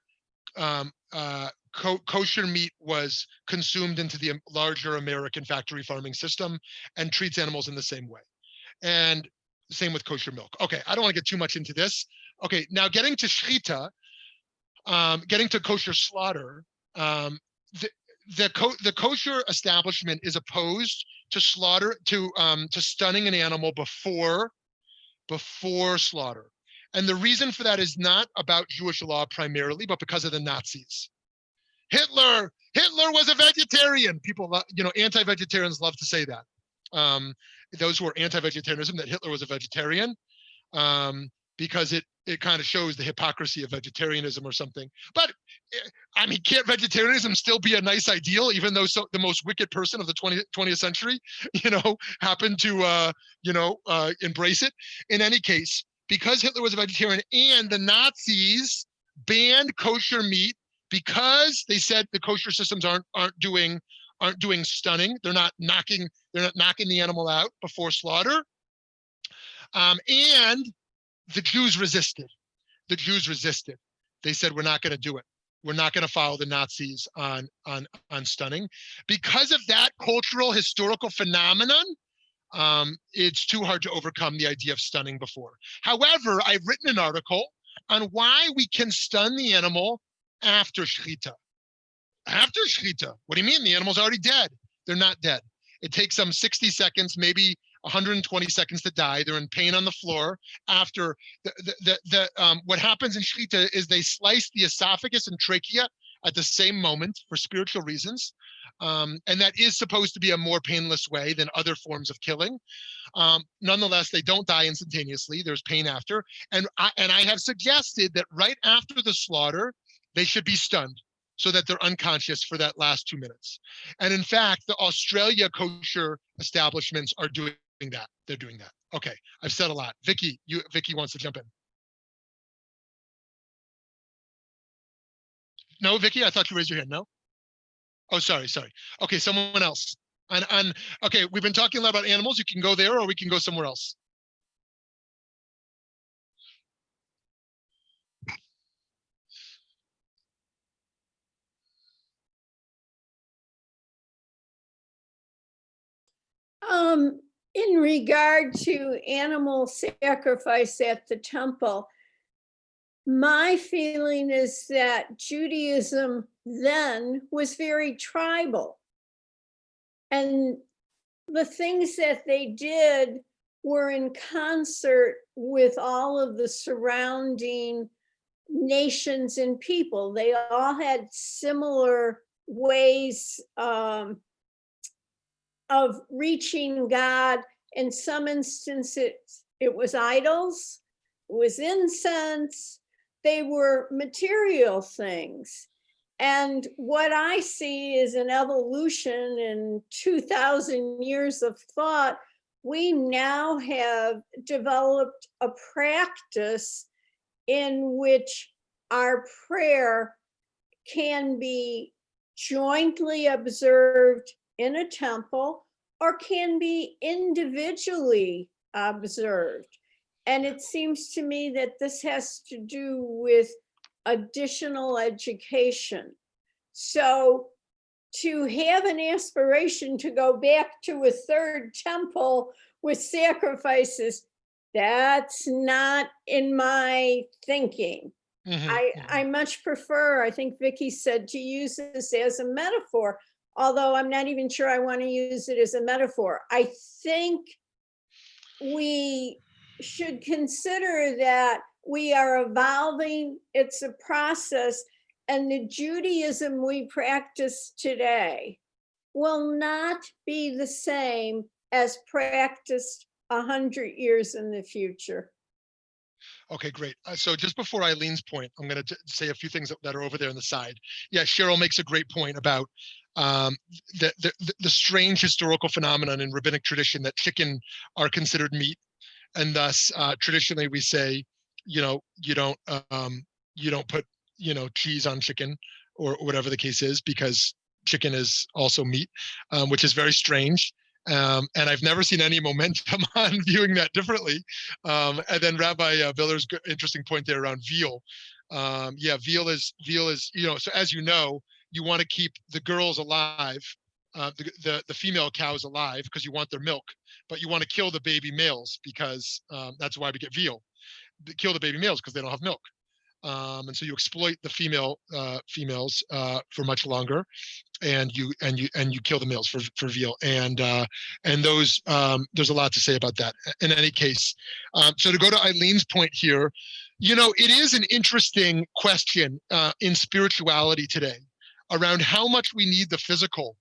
kosher meat was consumed into the larger American factory farming system and treats animals in the same way. And same with kosher milk. Okay, I don't want to get too much into this. Okay, now getting to shechita, getting to kosher slaughter, the kosher establishment is opposed to slaughter, to stunning an animal before slaughter. And the reason for that is not about Jewish law primarily, but because of the Nazis. Hitler was a vegetarian. People, anti-vegetarians love to say that. Those who are anti-vegetarianism, that Hitler was a vegetarian, because it kind of shows the hypocrisy of vegetarianism or something. But I mean, can't vegetarianism still be a nice ideal, even though the most wicked person of the 20th century, happened to, embrace it? In any case, because Hitler was a vegetarian and the Nazis banned kosher meat because they said the kosher systems aren't doing stunning. They're not knocking the animal out before slaughter. And the Jews resisted. They said, we're not going to do it. We're not going to follow the Nazis on stunning. Because of that cultural historical phenomenon, it's too hard to overcome the idea of stunning before. However, I've written an article on why we can stun the animal after shechita. After shechita? What do you mean? The animal's already dead. They're not dead. It takes them 60 seconds, maybe 120 seconds to die. They're in pain on the floor. After what happens in shechita is they slice the esophagus and trachea at the same moment for spiritual reasons. And that is supposed to be a more painless way than other forms of killing. Nonetheless, they don't die instantaneously. There's pain after. And I have suggested that right after the slaughter, they should be stunned. so that they're unconscious for that last 2 minutes. And in fact, the Australia kosher establishments are doing that. They're doing that. Okay, I've said a lot. Vicky wants to jump in. No, Vicky, I thought you raised your hand. No? Oh, sorry. Okay, someone else. Okay, we've been talking a lot about animals. You can go there or we can go somewhere else. In regard to animal sacrifice at the temple, my feeling is that Judaism then was very tribal. And the things that they did were in concert with all of the surrounding nations and people. They all had similar ways of reaching God. In some instances, it was idols, it was incense, they were material things. And what I see is an evolution in 2,000 years of thought. We now have developed a practice in which our prayer can be jointly observed in a temple or can be individually observed. And it seems to me that this has to do with additional education. So to have an aspiration to go back to a third temple with sacrifices, that's not in my thinking. I much prefer, I think Vicky said, to use this as a metaphor, although I'm not even sure I want to use it as a metaphor. I think we should consider that we are evolving. It's a process, and the Judaism we practice today will not be the same as practiced 100 years in the future. Okay, great. So just before Eileen's point, I'm going to say a few things that are over there on the side. Yeah, Cheryl makes a great point about the strange historical phenomenon in rabbinic tradition that chicken are considered meat, and thus traditionally we say, you don't put cheese on chicken or whatever the case is, because chicken is also meat, which is very strange. And I've never seen any momentum on viewing that differently. And then Rabbi Viller's interesting point there around veal. Yeah, veal is, so as you know, you want to keep the girls alive, the female cows alive, because you want their milk, but you want to kill the baby males because that's why we get veal. Kill the baby males because they don't have milk. And so you exploit the females for much longer, and you kill the males for veal, and those there's a lot to say about that. In any case, so to go to Eileen's point here, it is an interesting question in spirituality today around how much we need the physical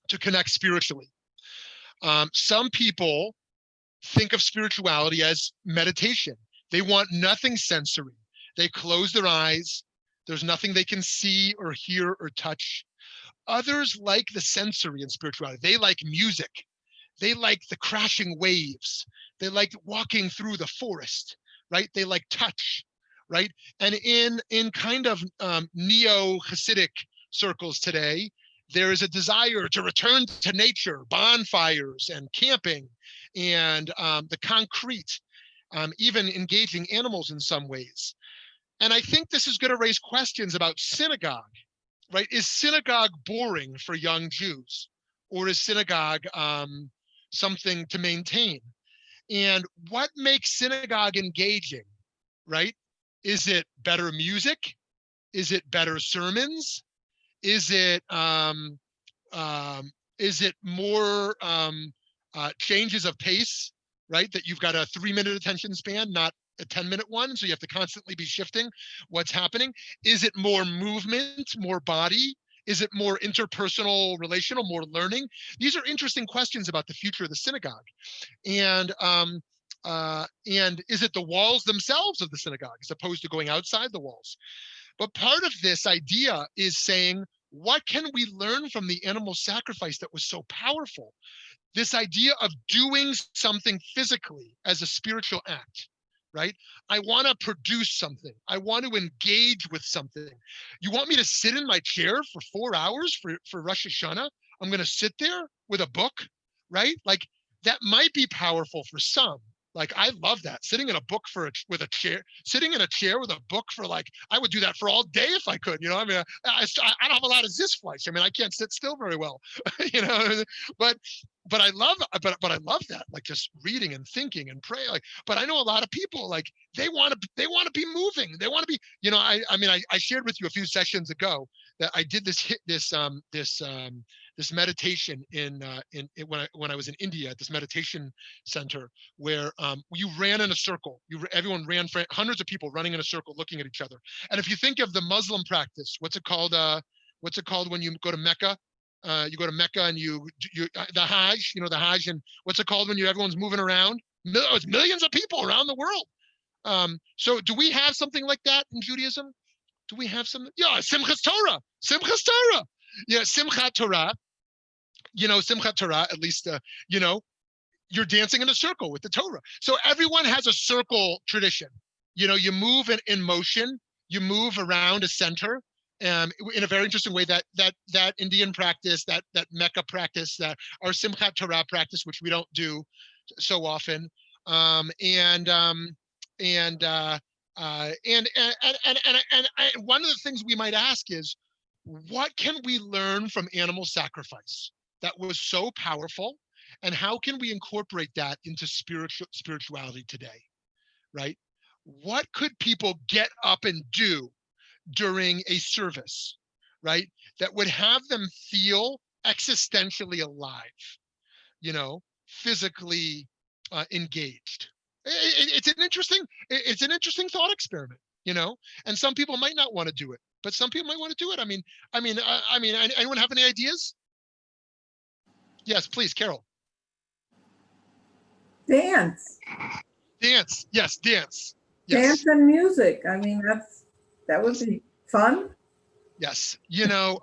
to connect spiritually. Some people think of spirituality as meditation. They want nothing sensory. They close their eyes. There's nothing they can see or hear or touch. Others like the sensory in spirituality. They like music. They like the crashing waves. They like walking through the forest, right? They like touch, right? And in kind of neo-Hasidic circles today, there is a desire to return to nature, bonfires and camping and the concrete, even engaging animals in some ways. And I think this is going to raise questions about synagogue, right? Is synagogue boring for young Jews, or is synagogue something to maintain? And what makes synagogue engaging, right? Is it better music? Is it better sermons? Is it more changes of pace, right? That you've got a 3-minute attention span, not a 10-minute one, so you have to constantly be shifting what's happening. Is it more movement, more body? Is it more interpersonal, relational, more learning? These are interesting questions about the future of the synagogue. And is it the walls themselves of the synagogue as opposed to going outside the walls? But part of this idea is saying, what can we learn from the animal sacrifice that was so powerful? This idea of doing something physically as a spiritual act, right? I want to produce something. I want to engage with something. You want me to sit in my chair for 4 hours for Rosh Hashanah? I'm going to sit there with a book, right? Like that might be powerful for some. Like I love that, sitting in a book with a chair, sitting in a chair with a book for like, I would do that for all day if I could, you know. I mean, I don't have a lot of Zisfleisch. I mean, I can't sit still very well, you know. But I love that, like just reading and thinking and praying. Like, but I know a lot of people like they want to be moving. They want to be, you know. I mean, I shared with you a few sessions ago that I did this meditation when I was in India at this meditation center where you ran in a circle. Everyone ran, hundreds of people running in a circle, looking at each other. And if you think of the Muslim practice, what's it called when you go to Mecca? You go to Mecca and you the Hajj, you know, the Hajj, and what's it called when everyone's moving around? It's millions of people around the world. So do we have something like that in Judaism? Do we have something? Yeah, Simchas Torah. Yeah, Simchat Torah. You know, Simchat Torah, at least, you know, you're dancing in a circle with the Torah. So everyone has a circle tradition. You know, you move in motion, you move around a center in a very interesting way. That Indian practice, that Mecca practice, that our Simchat Torah practice, which we don't do so often. One of the things we might ask is, what can we learn from animal sacrifice that was so powerful, and how can we incorporate that into spirituality today, right? What could people get up and do during a service, right, that would have them feel existentially alive, you know, physically engaged? It's an interesting thought experiment, you know, and some people might not want to do it, but some people might want to do it. I mean, anyone have any ideas? Yes, please, Carol. Dance. Dance. Yes, dance. Yes. Dance and music. I mean, that would be fun. Yes, you know,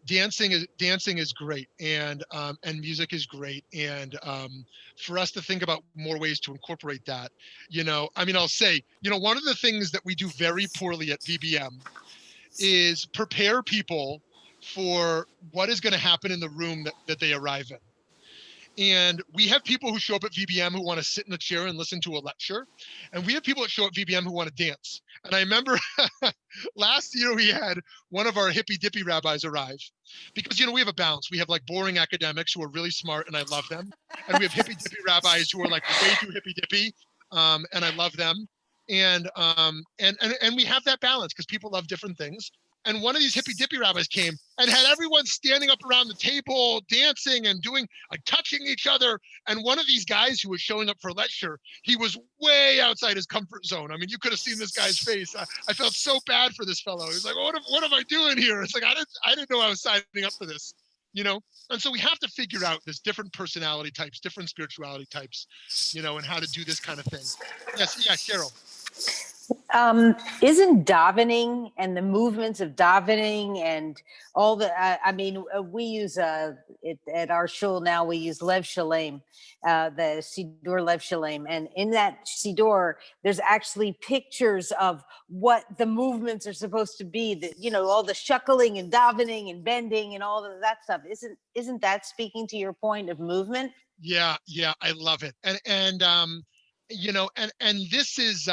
dancing is great, and music is great, and for us to think about more ways to incorporate that, you know, I mean, I'll say, you know, one of the things that we do very poorly at VBM is prepare people for what is going to happen in the room that they arrive in. And we have people who show up at VBM who want to sit in a chair and listen to a lecture. And we have people that show up at VBM who want to dance. And I remember last year we had one of our hippy dippy rabbis arrive, because, you know, we have a balance. We have like boring academics who are really smart and I love them. And we have hippy dippy rabbis who are like way too hippy dippy. And I love them. And we have that balance because people love different things. And one of these hippy dippy rabbis came and had everyone standing up around the table, dancing and doing, like touching each other. And one of these guys who was showing up for a lecture, he was way outside his comfort zone. I mean, you could have seen this guy's face. I felt so bad for this fellow. He's like, what am I doing here? It's like, I didn't know I was signing up for this, you know? And so we have to figure out this different personality types, different spirituality types, you know, and how to do this kind of thing. Yes, yeah, Cheryl. Isn't davening and the movements of davening and all the, I mean, we use at our shul now, we use Lev Shalem, the Siddur Lev Shalem. And in that Siddur, there's actually pictures of what the movements are supposed to be, that, you know, all the shuckling and davening and bending and all of that stuff. Isn't that speaking to your point of movement? Yeah, I love it. And you know, and this is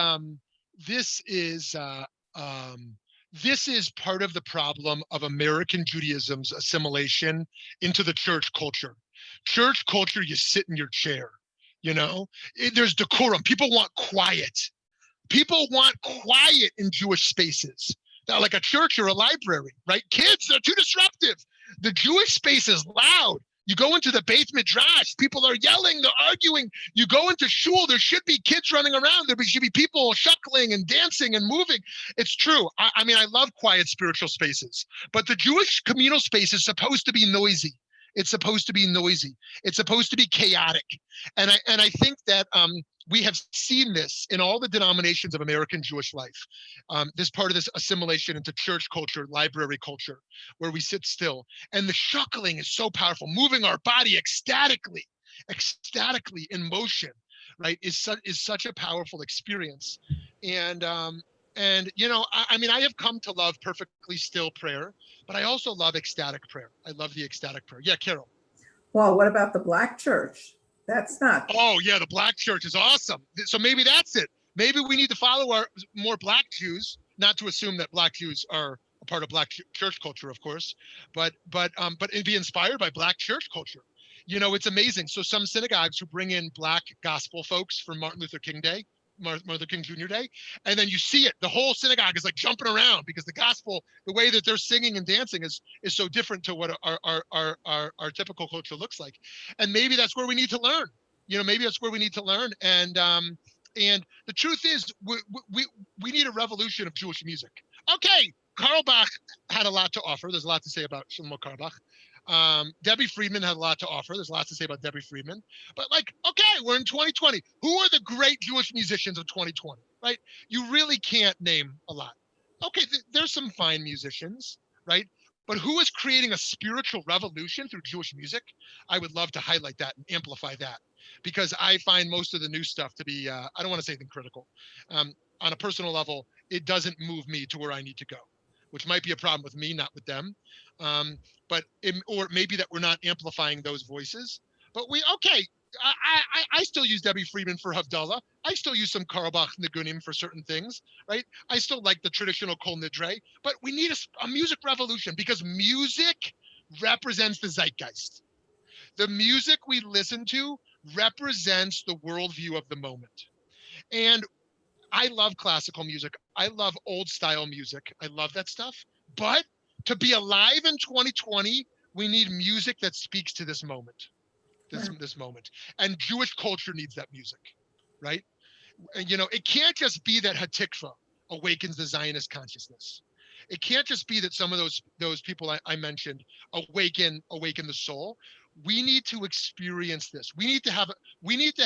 part of the problem of American Judaism's assimilation into the church culture. Church culture, you sit in your chair, you know, there's decorum. People want quiet. People want quiet in Jewish spaces. Now, like a church or a library, right? Kids are too disruptive. The Jewish space is loud. You go into the Beit Midrash, people are yelling, they're arguing. You go into shul, there should be kids running around. There should be people shuckling and dancing and moving. It's true. I mean, I love quiet spiritual spaces, but the Jewish communal space is supposed to be noisy. It's supposed to be noisy. It's supposed to be chaotic. And I think that we have seen this in all the denominations of American Jewish life. This part of this assimilation into church culture, library culture, where we sit still. And the shuckling is so powerful, moving our body ecstatically in motion, right, is such a powerful experience. And I mean, I have come to love perfectly still prayer, but I also love ecstatic prayer. I love the ecstatic prayer. Yeah, Carol. Well, what about the Black church? That's not. Oh yeah, the Black church is awesome. So maybe that's it. Maybe we need to follow our more Black Jews, not to assume that Black Jews are a part of Black church culture, of course, but be inspired by Black church culture. You know, it's amazing. So some synagogues who bring in Black gospel folks for Martin Luther King Jr. Day, and then you see it. The whole synagogue is like jumping around because the gospel, the way that they're singing and dancing is so different to what our typical culture looks like. And maybe that's where we need to learn. You know, maybe that's where we need to learn. And the truth is, we need a revolution of Jewish music. Okay, Karl Bach had a lot to offer. There's a lot to say about Shlomo Carlebach. Debbie Friedman had a lot to offer. There's lots to say about Debbie Friedman. But like, okay, we're in 2020. Who are the great Jewish musicians of 2020, right? You really can't name a lot. Okay, there's some fine musicians, right? But who is creating a spiritual revolution through Jewish music? I would love to highlight that and amplify that, because I find most of the new stuff to be, I don't want to say anything critical. On a personal level, it doesn't move me to where I need to go, which might be a problem with me, not with them. Or maybe that we're not amplifying those voices. But I still use Debbie Friedman for Havdalah. I still use some Karlbach Nigunim for certain things, right? I still like the traditional Kol Nidre, but we need a music revolution, because music represents the zeitgeist. The music we listen to represents the worldview of the moment. And I love classical music. I love old style music. I love that stuff. But to be alive in 2020, we need music that speaks to this moment. This moment. And Jewish culture needs that music, right? And, you know, it can't just be that Hatikva awakens the Zionist consciousness. It can't just be that some of those people I mentioned awaken the soul. We need to experience this. We need to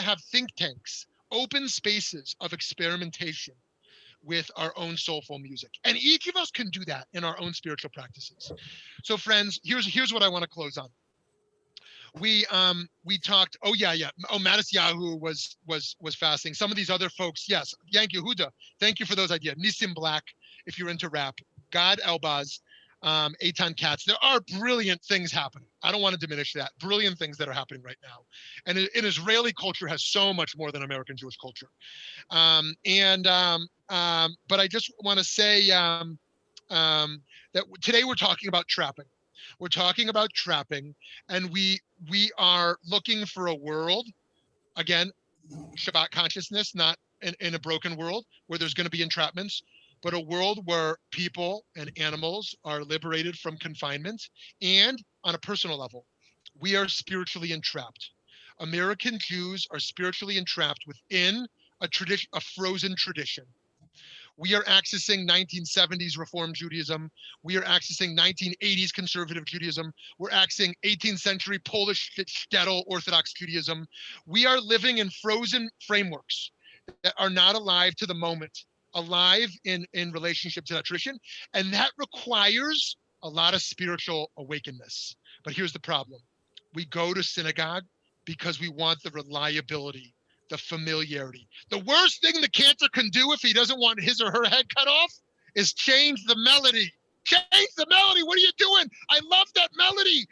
have think tanks, open spaces of experimentation with our own soulful music. And each of us can do that in our own spiritual practices. So friends, here's what I want to close on. We talked, Mattis Yahu was fasting. Some of these other folks, yes, Yank Yehuda, thank you for those ideas. Nissim Black, if you're into rap, God Elbaz, Eitan Katz. There are brilliant things happening. I don't want to diminish that. Brilliant things that are happening right now. And Israeli culture has so much more than American Jewish culture. But I just want to say that today we're talking about trapping. We're talking about trapping, and we are looking for a world, again, Shabbat consciousness, not in a broken world where there's going to be entrapments, but a world where people and animals are liberated from confinement. And on a personal level, we are spiritually entrapped. American Jews are spiritually entrapped within a frozen tradition. We are accessing 1970s Reform Judaism. We are accessing 1980s conservative Judaism. We're accessing 18th century Polish shtetl Orthodox Judaism. We are living in frozen frameworks that are not alive to the moment, alive in relationship to that tradition. And that requires a lot of spiritual awakeness. But here's the problem. We go to synagogue because we want the reliability, the familiarity. The worst thing the cantor can do if he doesn't want his or her head cut off is change the melody. Change the melody. What are you doing? I love that melody.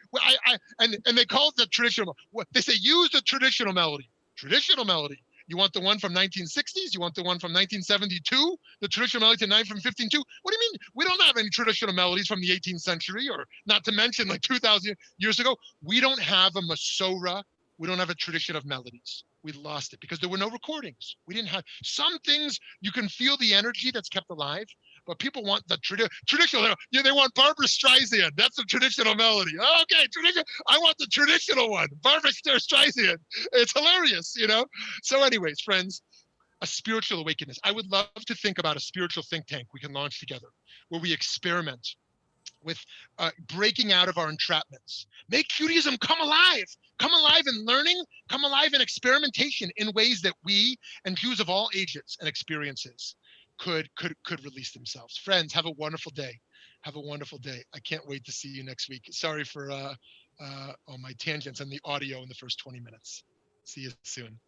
And they call it the traditional. They say use the traditional melody. Traditional melody. You want the one from 1960s? You want the one from 1972? The traditional melody to 9 from 15.2? What do you mean? We don't have any traditional melodies from the 18th century, or not to mention like 2,000 years ago. We don't have a Masorah. We don't have a tradition of melodies. We lost it because there were no recordings. We didn't have some things. You can feel the energy that's kept alive, but people want the traditional. They want Barbra Streisand. That's the traditional melody. Okay, tradition. I want the traditional one. Barbra Streisand. It's hilarious, you know? So anyways, friends, a spiritual awakeness. I would love to think about a spiritual think tank we can launch together where we experiment with breaking out of our entrapments. Make Judaism come alive. come alive in learning, come alive in experimentation in ways that we and Jews of all ages and experiences could release themselves. Friends, have a wonderful day. Have a wonderful day. I can't wait to see you next week. Sorry for all my tangents and the audio in the first 20 minutes. See you soon.